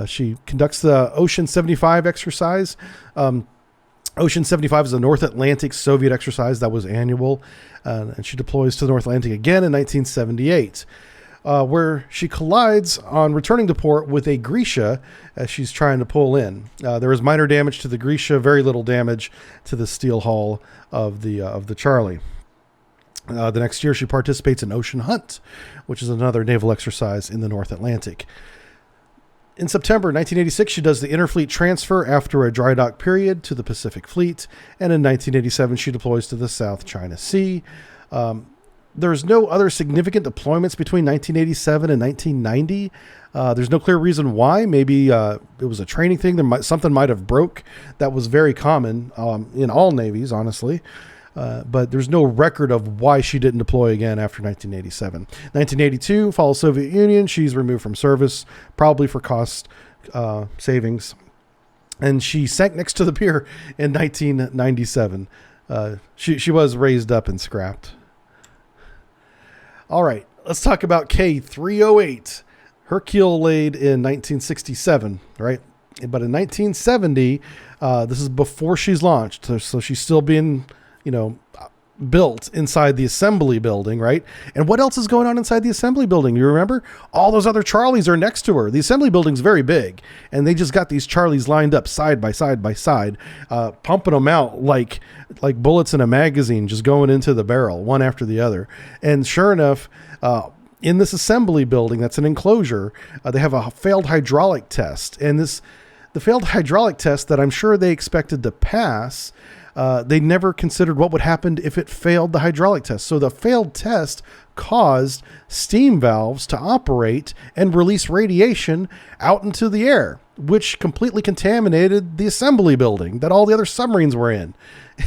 She conducts the Ocean 75 exercise. Ocean 75 is a North Atlantic Soviet exercise that was annual, and she deploys to the North Atlantic again in 1978. Where she collides on returning to port with a Grisha as she's trying to pull in. There is minor damage to the Grisha, very little damage to the steel hull of the Charlie. The next year, she participates in Ocean Hunt, which is another naval exercise in the North Atlantic. In September 1986, she does the interfleet transfer after a dry dock period to the Pacific Fleet, and in 1987, she deploys to the South China Sea. There's no other significant deployments between 1987 and 1990. There's no clear reason why. Maybe it was a training thing. Something might have broke. That was very common in all navies, honestly. But there's no record of why she didn't deploy again after 1987. 1982, fall of Soviet Union. She's removed from service, probably for cost savings. And she sank next to the pier in 1997. She was raised up and scrapped. All right, let's talk about K-308. Her keel laid in 1967, right? But in 1970, this is before she's launched, so she's still being, built inside the assembly building, right? And what else is going on inside the assembly building? You remember? All those other Charlies are next to her. The assembly building's very big, and they just got these Charlies lined up side by side by side, pumping them out like bullets in a magazine, just going into the barrel, one after the other. And sure enough, in this assembly building, that's an enclosure, they have a failed hydraulic test. And the failed hydraulic test that I'm sure they expected to pass, they never considered what would happen if it failed the hydraulic test. So the failed test caused steam valves to operate and release radiation out into the air, which completely contaminated the assembly building that all the other submarines were in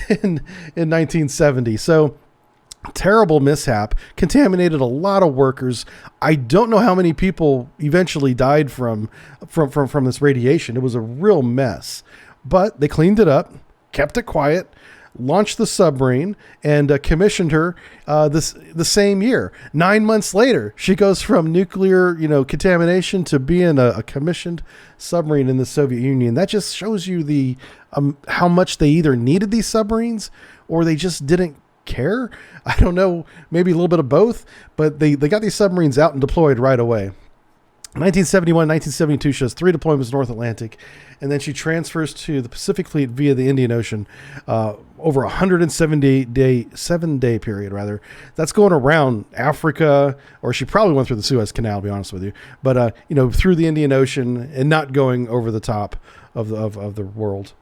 1970. So terrible mishap, contaminated a lot of workers. I don't know how many people eventually died from this radiation. It was a real mess, but they cleaned it up, kept it quiet, launched the submarine, and commissioned her the same year. 9 months later, she goes from nuclear contamination to being a commissioned submarine in the Soviet Union. That just shows you the how much they either needed these submarines or they just didn't care. I don't know, maybe a little bit of both, but they got these submarines out and deployed right away. 1971, 1972, she has 3 deployments North Atlantic, and then she transfers to the Pacific Fleet via the Indian Ocean over a 7-day period, rather. That's going around Africa, or she probably went through the Suez Canal, to be honest with you, but through the Indian Ocean and not going over the top of the world.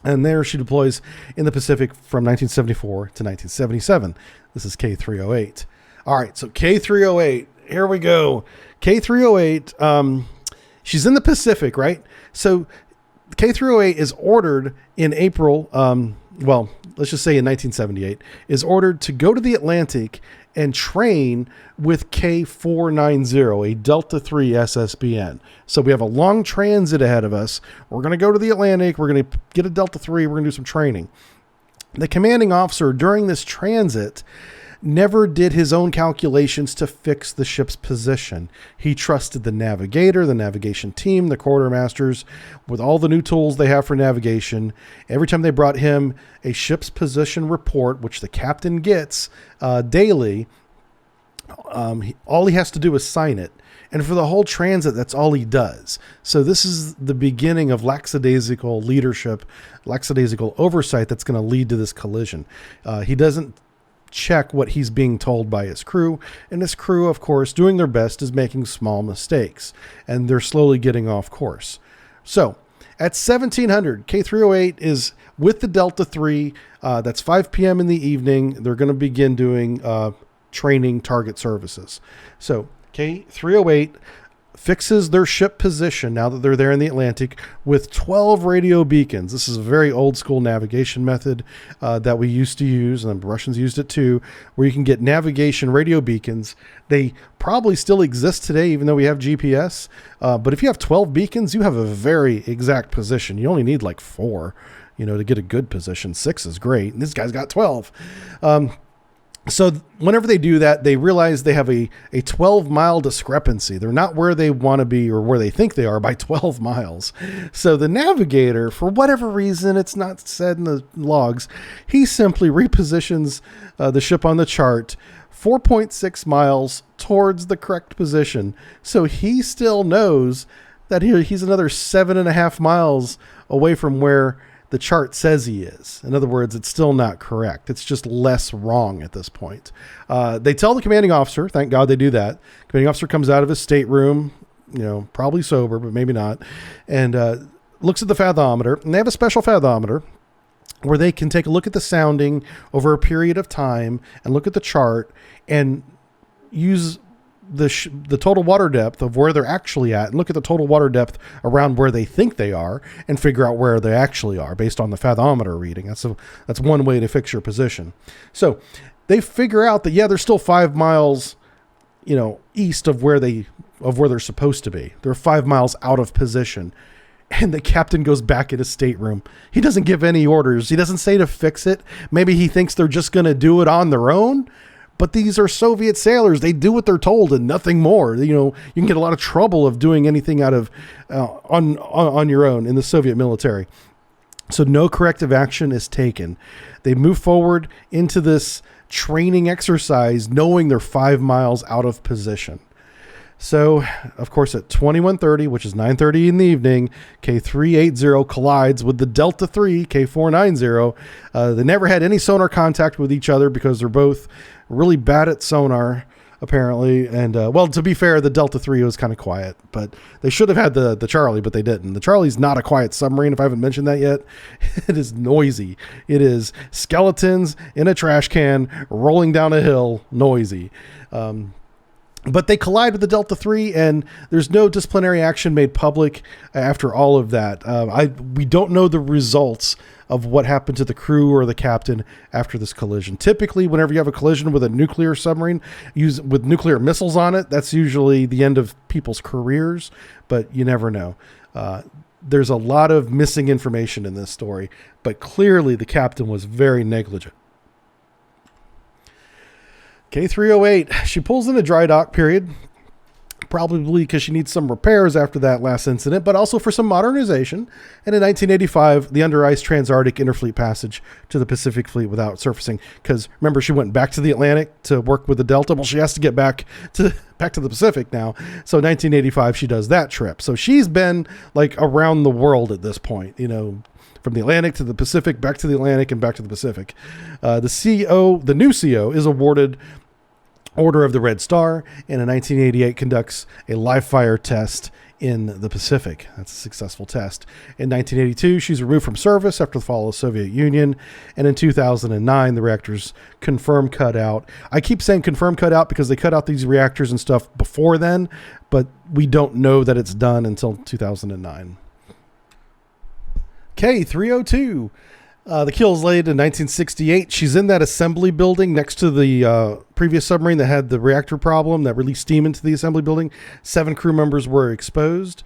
And there she deploys in the Pacific from 1974 to 1977. This is K-308. All right, so K-308, here we go. K-308, she's in the Pacific, right? So K-308 is ordered in April, let's just say in 1978, is ordered to go to the Atlantic and train with K490, a Delta III SSBN. So we have a long transit ahead of us. We're going to go to the Atlantic. We're going to get a Delta III. We're going to do some training. The commanding officer during this transit never did his own calculations to fix the ship's position. He trusted the navigator, the navigation team, the quartermasters, with all the new tools they have for navigation. Every time they brought him a ship's position report, which the captain gets daily, all he has to do is sign it. And for the whole transit, that's all he does. So this is the beginning of lackadaisical leadership, lackadaisical oversight that's going to lead to this collision. He doesn't check what he's being told by his crew, and his crew, of course, doing their best, is making small mistakes, and they're slowly getting off course. So at 1700, K308 is with the Delta III. That's 5 p.m. in the evening. They're going to begin doing training target services. So K308 fixes their ship position now that they're there in the Atlantic with 12 radio beacons. This is a very old school navigation method that we used to use, and the Russians used it too, where you can get navigation radio beacons. They probably still exist today, even though we have GPS. But if you have 12 beacons, you have a very exact position. You only need like 4, to get a good position. 6 is great. And this guy's got 12. So whenever they do that, they realize they have a 12-mile discrepancy. They're not where they want to be or where they think they are by 12 miles. So the navigator, for whatever reason, it's not said in the logs, he simply repositions the ship on the chart 4.6 miles towards the correct position. So he still knows that he's another 7.5 miles away from where the chart says he is. In other words, it's still not correct. It's just less wrong at this point. They tell the commanding officer, thank God they do that. Commanding officer comes out of his stateroom, probably sober, but maybe not, and looks at the fathometer. And they have a special fathometer where they can take a look at the sounding over a period of time and look at the chart and use the total water depth of where they're actually at, and look at the total water depth around where they think they are, and figure out where they actually are based on the fathometer reading. That's one way to fix your position. So they figure out that, they're still 5 miles, east of where they're supposed to be. They're 5 miles out of position. And the captain goes back in his stateroom. He doesn't give any orders. He doesn't say to fix it. Maybe he thinks they're just going to do it on their own. But these are Soviet sailors. They do what they're told and nothing more. You can get a lot of trouble of doing anything out of on your own in the Soviet military. So no corrective action is taken. They move forward into this training exercise knowing they're 5 miles out of position. So, of course, at 21:30, which is 9:30 in the evening, K380 collides with the Delta III, K490. They never had any sonar contact with each other because they're both really bad at sonar, apparently. And, to be fair, the Delta III was kind of quiet, but they should have had the Charlie, but they didn't. The Charlie's not a quiet submarine, if I haven't mentioned that yet. It is noisy. It is skeletons in a trash can rolling down a hill, noisy. But they collide with the Delta III, and there's no disciplinary action made public after all of that. We don't know the results of what happened to the crew or the captain after this collision. Typically, whenever you have a collision with a nuclear submarine with nuclear missiles on it, that's usually the end of people's careers, but you never know. There's a lot of missing information in this story, but clearly the captain was very negligent. K308, she pulls in a dry dock period, probably because she needs some repairs after that last incident, but also for some modernization. And in 1985, the under ice Transarctic interfleet passage to the Pacific Fleet without surfacing. Because remember, she went back to the Atlantic to work with the Delta. Well, she has to get back to the Pacific now. So 1985, she does that trip. So she's been like around the world at this point, from the Atlantic to the Pacific, back to the Atlantic, and back to the Pacific. The new CO is awarded Order of the Red Star, and in 1988 conducts a live fire test in the Pacific. That's a successful test. In 1982, she's removed from service after the fall of the Soviet Union, and in 2009, the reactors confirmed cut out. I keep saying confirmed cut out because they cut out these reactors and stuff before then, but we don't know that it's done until 2009. K302. The keel is laid in 1968. She's in that assembly building next to the previous submarine that had the reactor problem that released steam into the assembly building. 7 crew members were exposed.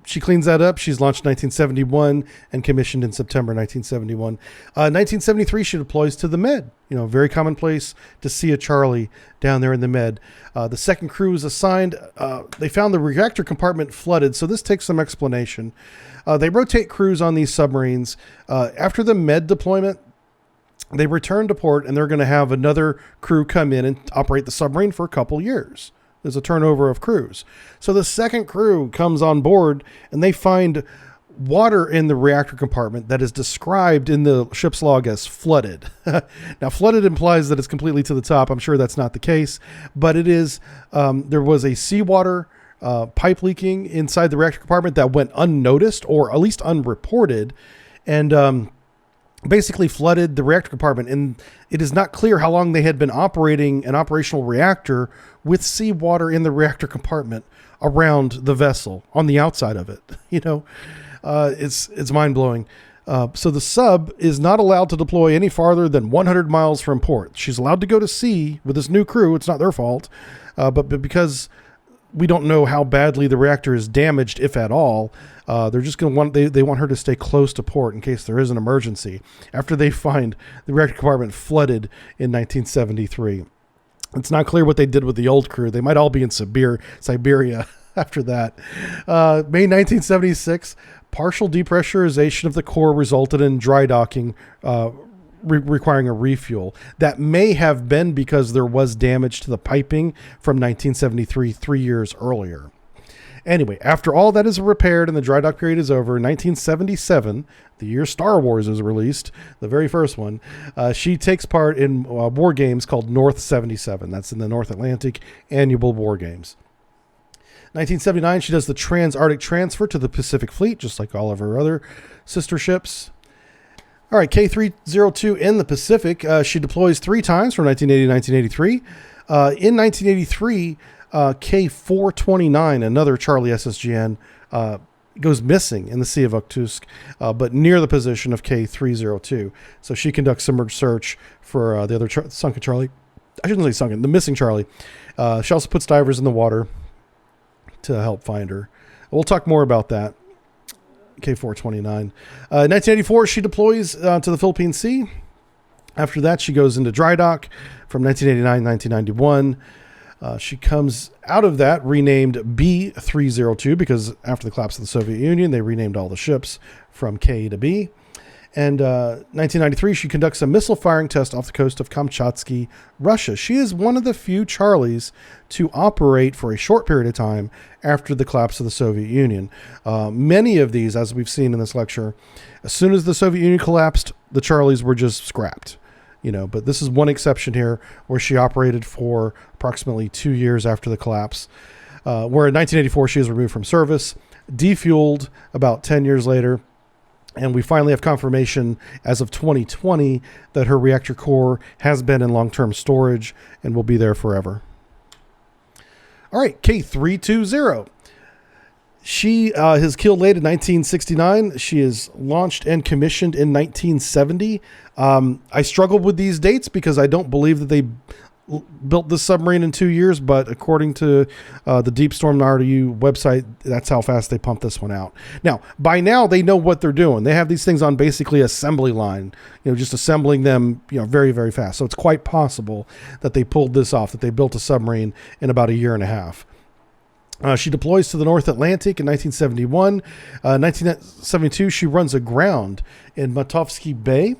She cleans that up. She's launched in 1971 and commissioned in September 1971. 1973, she deploys to the Med. You know, very commonplace to see a Charlie down there in the Med. The second crew is assigned. They found the reactor compartment flooded, so this takes some explanation. They rotate crews on these submarines. After the Med deployment, they return to port, and they're going to have another crew come in and operate the submarine for a couple years. There's a turnover of crews. So the second crew comes on board, and they find water in the reactor compartment that is described in the ship's log as flooded. Now, flooded implies that it's completely to the top. I'm sure that's not the case, but it is. There was a seawater pipe leaking inside the reactor compartment that went unnoticed, or at least unreported, and basically flooded the reactor compartment. And it is not clear how long they had been operating an operational reactor with seawater in the reactor compartment around the vessel on the outside of it. You know, it's mind-blowing. So the sub is not allowed to deploy any farther than 100 miles from port. She's allowed to go to sea with this new crew. It's not their fault, but because we don't know how badly the reactor is damaged, if at all, they're just going to want, they want her to stay close to port in case there is an emergency after they find the reactor compartment flooded in 1973. It's not clear what they did with the old crew. They might all be in Siberia after that. May 1976, partial depressurization of the core resulted in dry docking, requiring a refuel. That may have been because there was damage to the piping from 1973, 3 years earlier. Anyway, after all that is repaired and the dry dock period is over, in 1977, the year Star Wars is released, the very first one, she takes part in war games called North 77. That's in the North Atlantic Annual War Games. 1979, she does the Trans-Arctic transfer to the Pacific Fleet, just like all of her other sister ships. All right, K302 in the Pacific. She deploys 3 times from 1980 to 1983. In 1983, K429, another Charlie SSGN, goes missing in the Sea of Okhotsk, but near the position of K302. So she conducts submerged search for the other sunken Charlie. I shouldn't say sunken, the missing Charlie. She also puts divers in the water to help find her. We'll talk more about that. K429. 1984, she deploys to the Philippine Sea. After that, she goes into dry dock from 1989 to 1991. She comes out of that renamed B302 because after the collapse of the Soviet Union, they renamed all the ships from K to B. And 1993, she conducts a missile firing test off the coast of Kamchatsky, Russia. She is one of the few Charlies to operate for a short period of time after the collapse of the Soviet Union. Many of these, as we've seen in this lecture, as soon as the Soviet Union collapsed, the Charlies were just scrapped. You know, but this is one exception here where she operated for approximately 2 years after the collapse. Where in 1984, she is removed from service, defueled about 10 years later. And we finally have confirmation as of 2020 that her reactor core has been in long-term storage and will be there forever. All right, K320. She is keel laid in 1969. She is launched and commissioned in 1970. I struggled with these dates because I don't believe that they built this submarine in 2 years, but according to the Deep Storm RDU website, that's how fast they pumped this one out. Now, by now, they know what they're doing. They have these things on basically assembly line, just assembling them, very, very fast. So it's quite possible that they pulled this off, that they built a submarine in about a year and a half. She deploys to the North Atlantic in 1971. 1972, she runs aground in Matovsky Bay,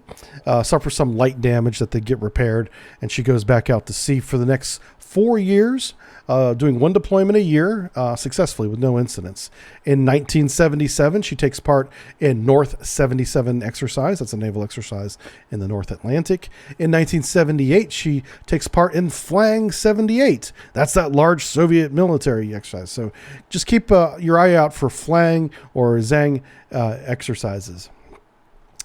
suffers some light damage that they get repaired, and she goes back out to sea for the next 4 years, doing one deployment a year successfully with no incidents. In 1977, she takes part in North 77 exercise. That's a naval exercise in the North Atlantic. In 1978, she takes part in Flang 78. That's that large Soviet military exercise. So just keep your eye out for Flang or Zhang exercises.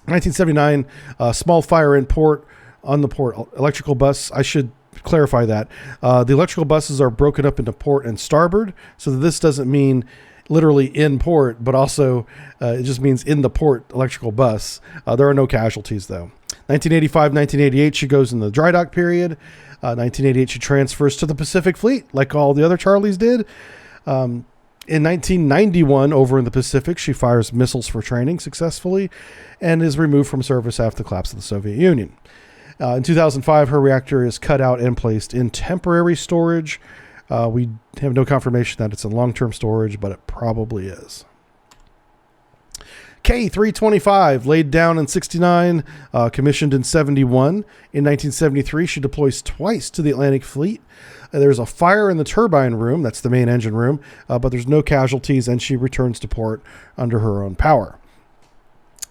1979, small fire in port on the port electrical bus. I should clarify that. The electrical buses are broken up into port and starboard, so this doesn't mean literally in port, but also it just means in the port electrical bus. There are no casualties, though. 1985, 1988, she goes in the dry dock period. 1988, she transfers to the Pacific Fleet, like all the other Charlies did. In 1991, over in the Pacific, she fires missiles for training successfully and is removed from service after the collapse of the Soviet Union. In 2005, her reactor is cut out and placed in temporary storage. We have no confirmation that it's in long-term storage, but it probably is. K-325, laid down in 69, commissioned in 71. In 1973, she deploys twice to the Atlantic Fleet. There's a fire in the turbine room, that's the main engine room, but there's no casualties, and she returns to port under her own power.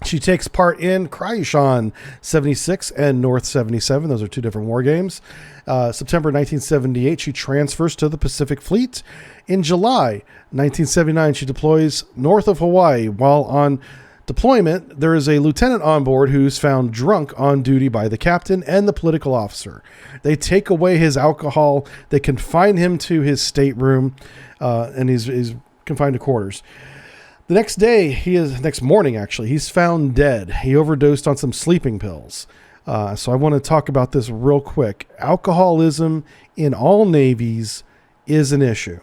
She takes part in Kryushan 76 and North 77. Those are two different war games. September 1978, she transfers to the Pacific Fleet. In July 1979, she deploys north of Hawaii. While on deployment, there is a lieutenant on board who's found drunk on duty by the captain and the political officer. They take away his alcohol. They confine him to his stateroom, and he's confined to quarters. The next morning, he's found dead. He overdosed on some sleeping pills. So I want to talk about this real quick. Alcoholism in all navies is an issue.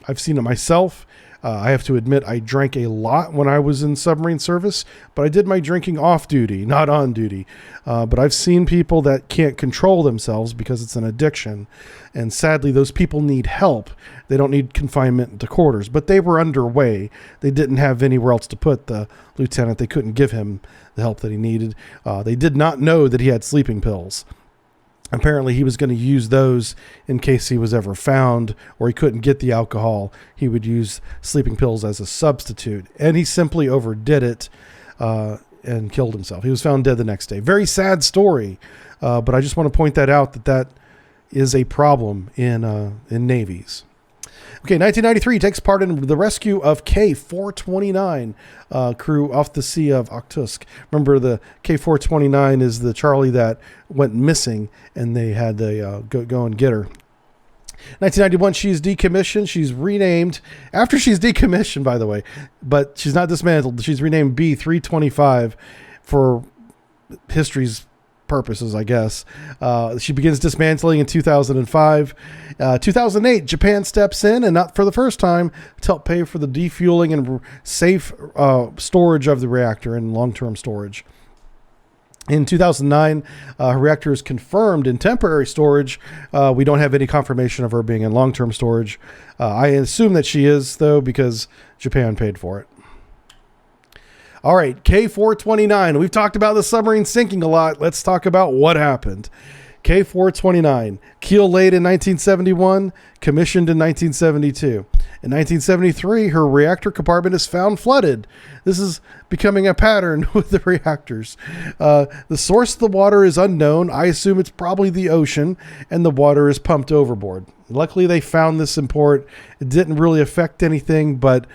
I've seen it myself. I have to admit I drank a lot when I was in submarine service, but I did my drinking off duty, not on duty. But I've seen people that can't control themselves because it's an addiction. And sadly, those people need help. They don't need confinement to quarters, but they were underway. They didn't have anywhere else to put the lieutenant. They couldn't give him the help that he needed. They did not know that he had sleeping pills. Apparently, he was going to use those in case he was ever found or he couldn't get the alcohol. He would use sleeping pills as a substitute. And he simply overdid it and killed himself. He was found dead the next day. Very sad story. But I just want to point that out, that is a problem in navies. Okay, 1993 takes part in the rescue of K-429 crew off the Sea of Okhotsk. Remember, the K-429 is the Charlie that went missing, and they had to go and get her. 1991, she's decommissioned. She's renamed after she's decommissioned, by the way, but she's not dismantled. She's renamed B-325 for history's purposes, I guess. She begins dismantling in 2005. 2008, Japan steps in, and not for the first time, to help pay for the defueling and safe storage of the reactor in long-term storage. In 2009, her reactor is confirmed in temporary storage. We don't have any confirmation of her being in long-term storage. I assume that she is, though, because Japan paid for it. All right, K-429. We've talked about the submarine sinking a lot. Let's talk about what happened. K-429, keel laid in 1971, commissioned in 1972. In 1973, her reactor compartment is found flooded. This is becoming a pattern with the reactors. The source of the water is unknown. I assume it's probably the ocean, and the water is pumped overboard. Luckily, they found this in port. It didn't really affect anything, but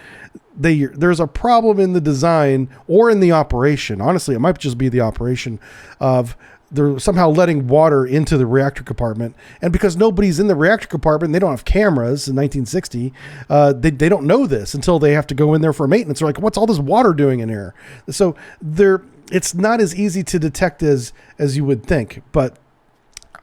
there's a problem in the design or in the operation. Honestly, it might just be the operation of they're somehow letting water into the reactor compartment. And because nobody's in the reactor compartment, they don't have cameras in 1960. They don't know this until they have to go in there for maintenance. They're like, what's all this water doing in here? So it's not as easy to detect as you would think. But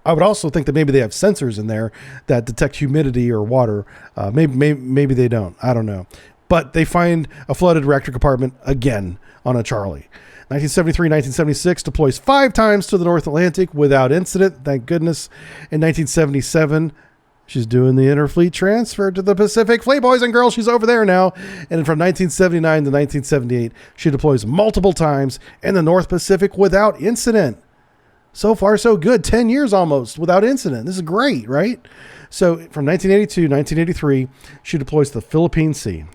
I would also think that maybe they have sensors in there that detect humidity or water. Maybe they don't. I don't know. But they find a flooded reactor compartment again on a Charlie. 1973, 1976, deploys 5 times to the North Atlantic without incident, thank goodness. In 1977, she's doing the interfleet transfer to the Pacific Fleet, boys and girls. She's over there now. And from 1979 to 1978, she deploys multiple times in the North Pacific without incident. So far, so good. 10 years almost without incident. This is great, right? So from 1982 to 1983, she deploys to the Philippine Sea,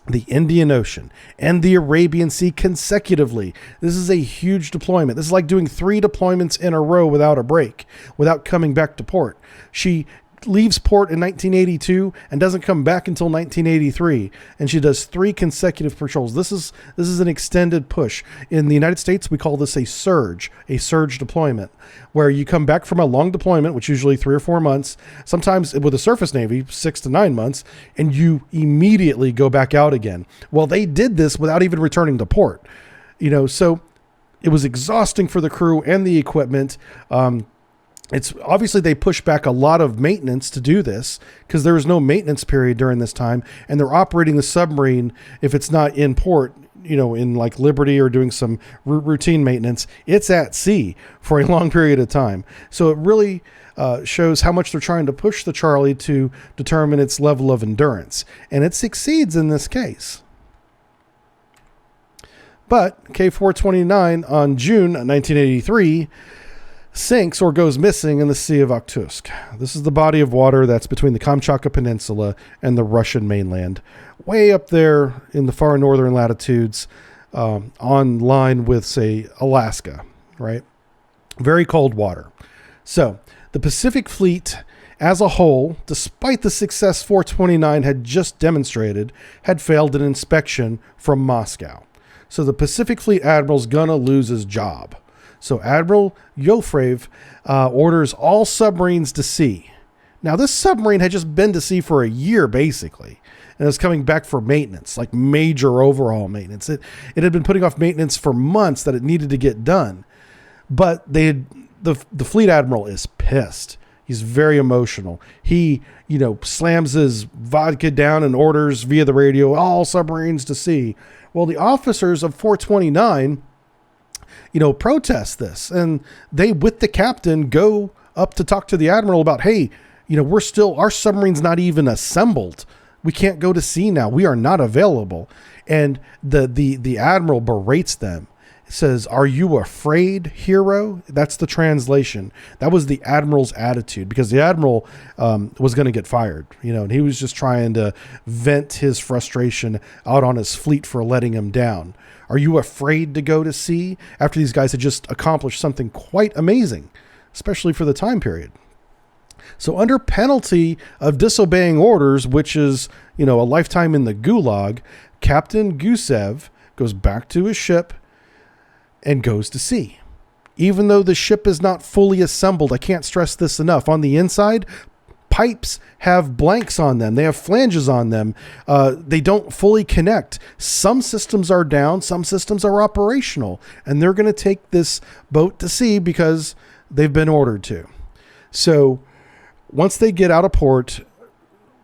the Indian Ocean, and the Arabian Sea consecutively. This is a huge deployment. This is like doing 3 deployments in a row without a break, without coming back to port. She leaves port in 1982 and doesn't come back until 1983, and she does 3 consecutive patrols. This is an extended push. In the United States, we call this a surge deployment, where you come back from a long deployment, which usually 3 or 4 months, sometimes with a surface navy 6 to 9 months, and you immediately go back out again. Well, they did this without even returning to port, so it was exhausting for the crew and the equipment. It's obviously they push back a lot of maintenance to do this because there was no maintenance period during this time, and they're operating the submarine if it's not in port, in like Liberty or doing some routine maintenance. It's at sea for a long period of time. So it really shows how much they're trying to push the Charlie to determine its level of endurance, and it succeeds in this case. But K-429 on June 1983 sinks or goes missing in the Sea of Okhotsk. This is the body of water that's between the Kamchatka Peninsula and the Russian mainland, way up there in the far northern latitudes, on line with, say, Alaska, right? Very cold water. So the Pacific Fleet as a whole, despite the success 429 had just demonstrated, had failed an inspection from Moscow. So the Pacific Fleet admiral's gonna lose his job. So Admiral Yofrev orders all submarines to sea. Now, this submarine had just been to sea for a year, basically, and it was coming back for maintenance, like major overhaul maintenance. It had been putting off maintenance for months that it needed to get done. But the fleet admiral is pissed. He's very emotional. He, slams his vodka down and orders via the radio, all submarines to sea. Well, the officers of 429... protest this, and they, with the captain, go up to talk to the admiral about, hey, our submarine's not even assembled. We can't go to sea now. We are not available. And the admiral berates them. Says, "Are you afraid, hero?" That's the translation. That was the admiral's attitude, because the admiral was going to get fired, and he was just trying to vent his frustration out on his fleet for letting him down. Are you afraid to go to sea after these guys had just accomplished something quite amazing, especially for the time period? So under penalty of disobeying orders, which is, a lifetime in the gulag, Captain Gusev goes back to his ship and goes to sea. Even though the ship is not fully assembled, I can't stress this enough. On the inside, pipes have blanks on them. They have flanges on them. They don't fully connect. Some systems are down. Some systems are operational. And they're going to take this boat to sea because they've been ordered to. So once they get out of port,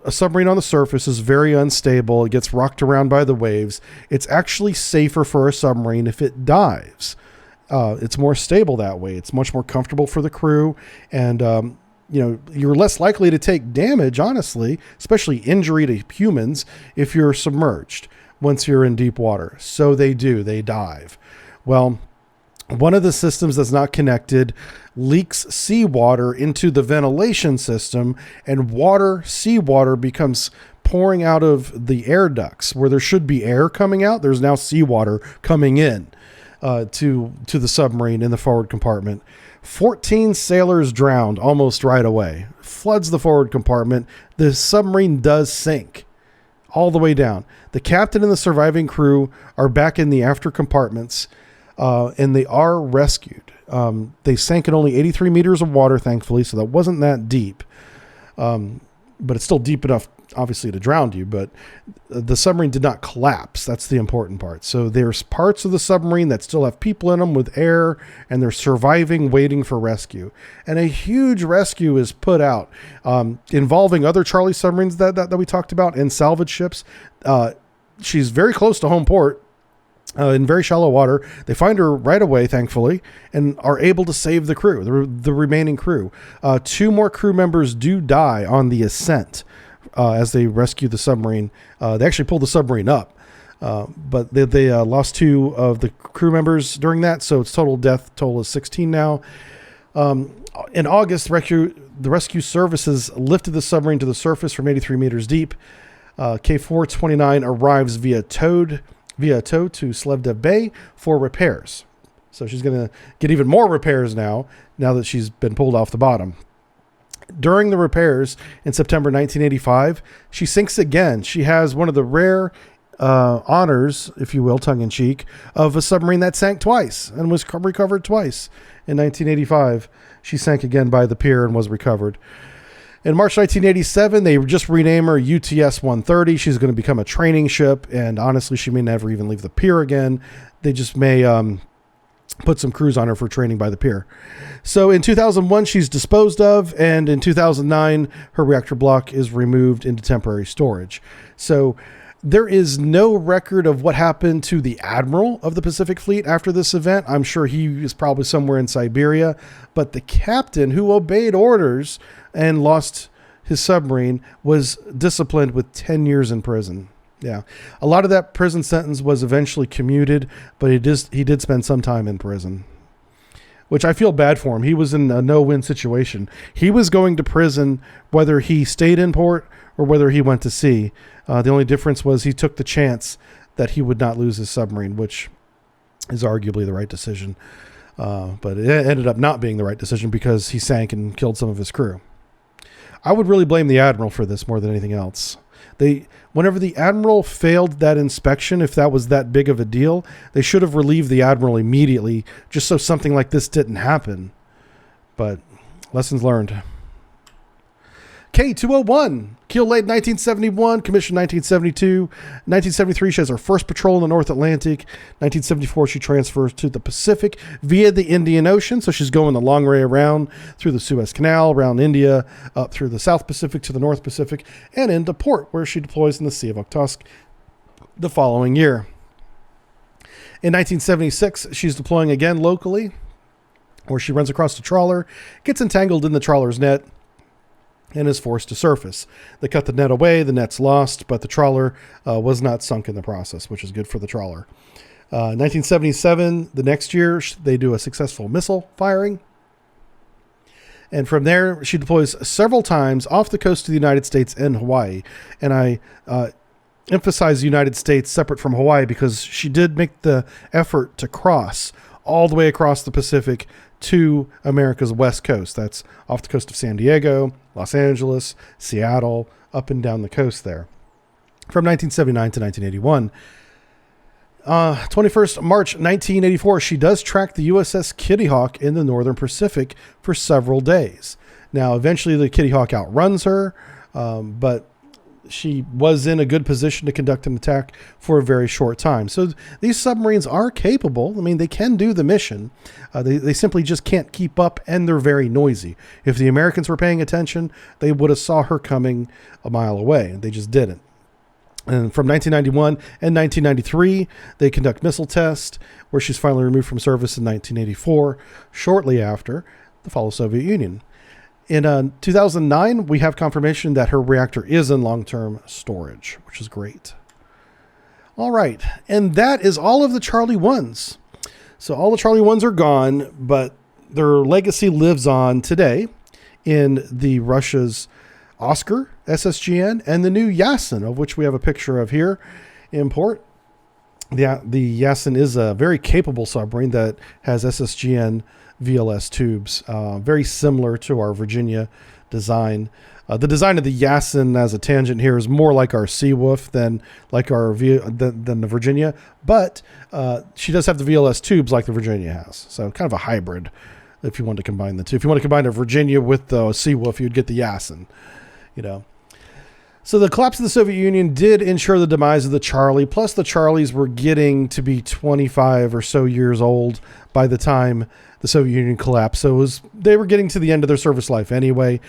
a submarine on the surface is very unstable. It gets rocked around by the waves. It's actually safer for a submarine if it dives. It's more stable that way. It's much more comfortable for the crew. And, you're less likely to take damage, honestly, especially injury to humans, if you're submerged once you're in deep water. So they dive. Well, one of the systems that's not connected leaks seawater into the ventilation system, and seawater becomes pouring out of the air ducts where there should be air coming out. There's now seawater coming in to the submarine in the forward compartment. 14 sailors drowned almost right away. Floods the forward compartment. The submarine does sink all the way down. The captain and the surviving crew are back in the after compartments, and they are rescued. They sank in only 83 meters of water, thankfully, so that wasn't that deep. But it's still deep enough, obviously, to drown you. But the submarine did not collapse. That's the important part. So there's parts of the submarine that still have people in them with air, and they're surviving, waiting for rescue. And a huge rescue is put out, involving other Charlie submarines that we talked about, and salvage ships. She's very close to home port. In very shallow water. They find her right away, thankfully, and are able to save the crew, the remaining crew. 2 more crew members do die on the ascent as they rescue the submarine. They actually pulled the submarine up, but they lost 2 of the crew members during that, so its death total is 16 now. In August, the rescue services lifted the submarine to the surface from 83 meters deep. K-429 arrives via tow to Slevdev Bay for repairs. So she's going to get even more repairs now that she's been pulled off the bottom. During the repairs in September 1985, she sinks again. She has one of the rare honors, if you will, tongue-in-cheek, of a submarine that sank twice and was recovered twice. In 1985, she sank again by the pier and was recovered. In March 1987, they just rename her UTS-130. She's going to become a training ship, and honestly, she may never even leave the pier again. They just may put some crews on her for training by the pier. So in 2001, she's disposed of, and in 2009, her reactor block is removed into temporary storage. So there is no record of what happened to the admiral of the Pacific Fleet after this event. I'm sure he is probably somewhere in Siberia, but the captain who obeyed orders and lost his submarine was disciplined with 10 years in prison. Yeah. A lot of that prison sentence was eventually commuted, but he did spend some time in prison, which I feel bad for him. He was in a no-win situation. He was going to prison whether he stayed in port or whether he went to sea. The only difference was he took the chance that he would not lose his submarine, which is arguably the right decision. But it ended up not being the right decision because he sank and killed some of his crew. I would really blame the admiral for this more than anything else. Whenever the admiral failed that inspection, if that was that big of a deal, they should have relieved the admiral immediately, just so something like this didn't happen. But lessons learned. K201, keel laid 1971, commissioned 1972. 1973, she has her first patrol in the North Atlantic. 1974, she transfers to the Pacific via the Indian Ocean. So she's going the long way around through the Suez Canal, around India, up through the South Pacific to the North Pacific, and into port, where she deploys in the Sea of Okhotsk the following year. In 1976, she's deploying again locally, where she runs across the trawler, gets entangled in the trawler's net, and is forced to surface. They cut the net away, the net's lost, but the trawler was not sunk in the process, which is good for the trawler. 1977, the next year, they do a successful missile firing. And from there, she deploys several times off the coast of the United States and Hawaii. And I emphasize the United States separate from Hawaii because she did make the effort to cross all the way across the Pacific to America's west coast. That's off the coast of San Diego, Los Angeles, Seattle, up and down the coast there. From 1979 to 1981. 21st March 1984, she does track the USS Kitty Hawk in the Northern Pacific for several days. Now, eventually the Kitty Hawk outruns her, but she was in a good position to conduct an attack for a very short time. So these submarines are capable. I mean, they can do the mission. They simply just can't keep up, and they're very noisy. If the Americans were paying attention, they would have saw her coming a mile away. They just didn't. And from 1991 and 1993, they conduct missile tests, where she's finally removed from service in 1984, shortly after the fall of the Soviet Union. In 2009, we have confirmation that her reactor is in long-term storage, which is great. All right, and that is all of the Charlie 1s. So all the Charlie 1s are gone, but their legacy lives on today in the Russia's Oscar SSGN and the new Yasin, of which we have a picture of here in port. The Yasin is a very capable submarine that has SSGN VLS tubes, very similar to our Virginia design. The design of the Yasin, as a tangent here, is more like our Seawolf than like our than the Virginia, but she does have the VLS tubes like the Virginia has. So kind of a hybrid, if you want to combine the two. If you want to combine a Virginia with the Seawolf, you'd get the Yasin. You know. So the collapse of the Soviet Union did ensure the demise of the Charlie. Plus, the Charlies were getting to be 25 or so years old by the time the Soviet Union collapsed. So they were getting to the end of their service life anyway.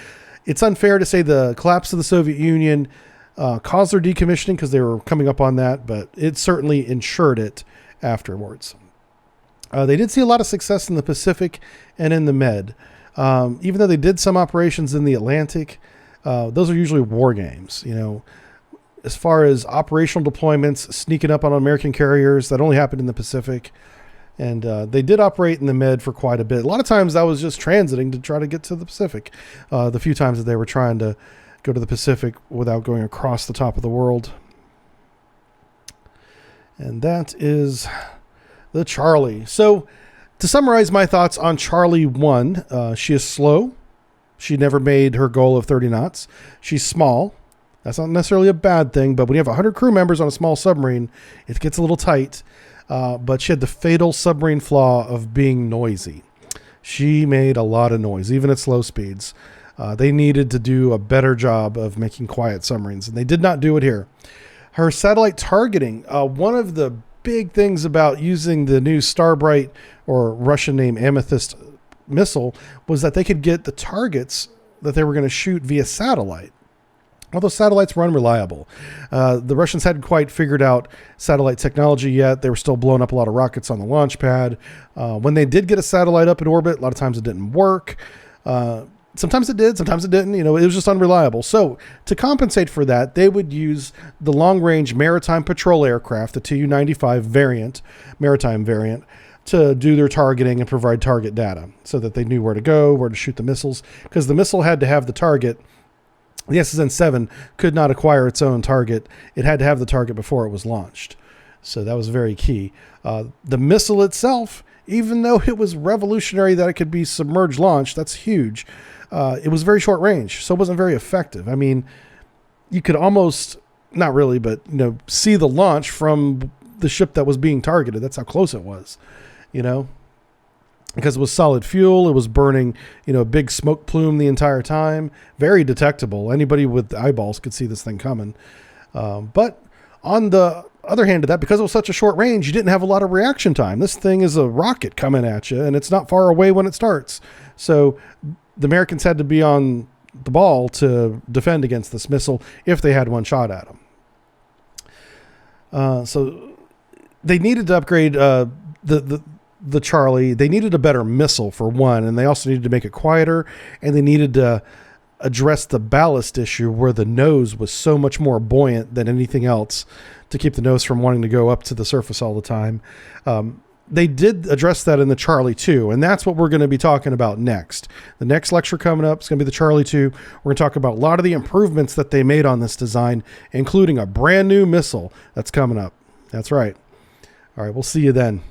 It's unfair to say the collapse of the Soviet Union caused their decommissioning because they were coming up on that, but it certainly ensured it afterwards. They did see a lot of success in the Pacific and in the Med. Even though they did some operations in the Atlantic, those are usually war games. You know, as far as operational deployments, sneaking up on American carriers, that only happened in the Pacific. And they did operate in the Med for quite a bit. A lot of times that was just transiting to try to get to the Pacific. The few times that they were trying to go to the Pacific without going across the top of the world. And that is the Charlie. So to summarize my thoughts on Charlie 1, she is slow. She never made her goal of 30 knots. She's small. That's not necessarily a bad thing, but when you have 100 crew members on a small submarine, it gets a little tight. But she had the fatal submarine flaw of being noisy. She made a lot of noise, even at slow speeds. They needed to do a better job of making quiet submarines, and they did not do it here. Her satellite targeting, one of the big things about using the new Starbright, or Russian name Ametist missile, was that they could get the targets that they were going to shoot via satellite. All those satellites were unreliable. The Russians hadn't quite figured out satellite technology yet. They were still blowing up a lot of rockets on the launch pad. When they did get a satellite up in orbit, a lot of times it didn't work. Sometimes it did, sometimes it didn't. It was just unreliable. So to compensate for that, they would use the long-range maritime patrol aircraft, the Tu-95 variant, maritime variant, to do their targeting and provide target data so that they knew where to go, where to shoot the missiles, because the missile had to have the target. The SSN-7 could not acquire its own target. It had to have the target before it was launched. So that was very key. The missile itself, even though it was revolutionary that it could be submerged launched, that's huge. It was very short range, so it wasn't very effective. I mean, you could almost, not really, but see the launch from the ship that was being targeted. That's how close it was, because it was solid fuel. It was burning, a big smoke plume the entire time. Very detectable. Anybody with eyeballs could see this thing coming. But on the other hand of that, because it was such a short range, you didn't have a lot of reaction time. This thing is a rocket coming at you, and it's not far away when it starts. So the Americans had to be on the ball to defend against this missile if they had one shot at them. So they needed to upgrade the Charlie. They needed a better missile for one, and they also needed to make it quieter, and they needed to address the ballast issue where the nose was so much more buoyant than anything else to keep the nose from wanting to go up to the surface all the time. They did address that in the Charlie 2, and that's what we're going to be talking about next. The next lecture coming up is going to be the Charlie 2. We're going to talk about a lot of the improvements that they made on this design, including a brand new missile that's coming up. That's right. All right, we'll see you then.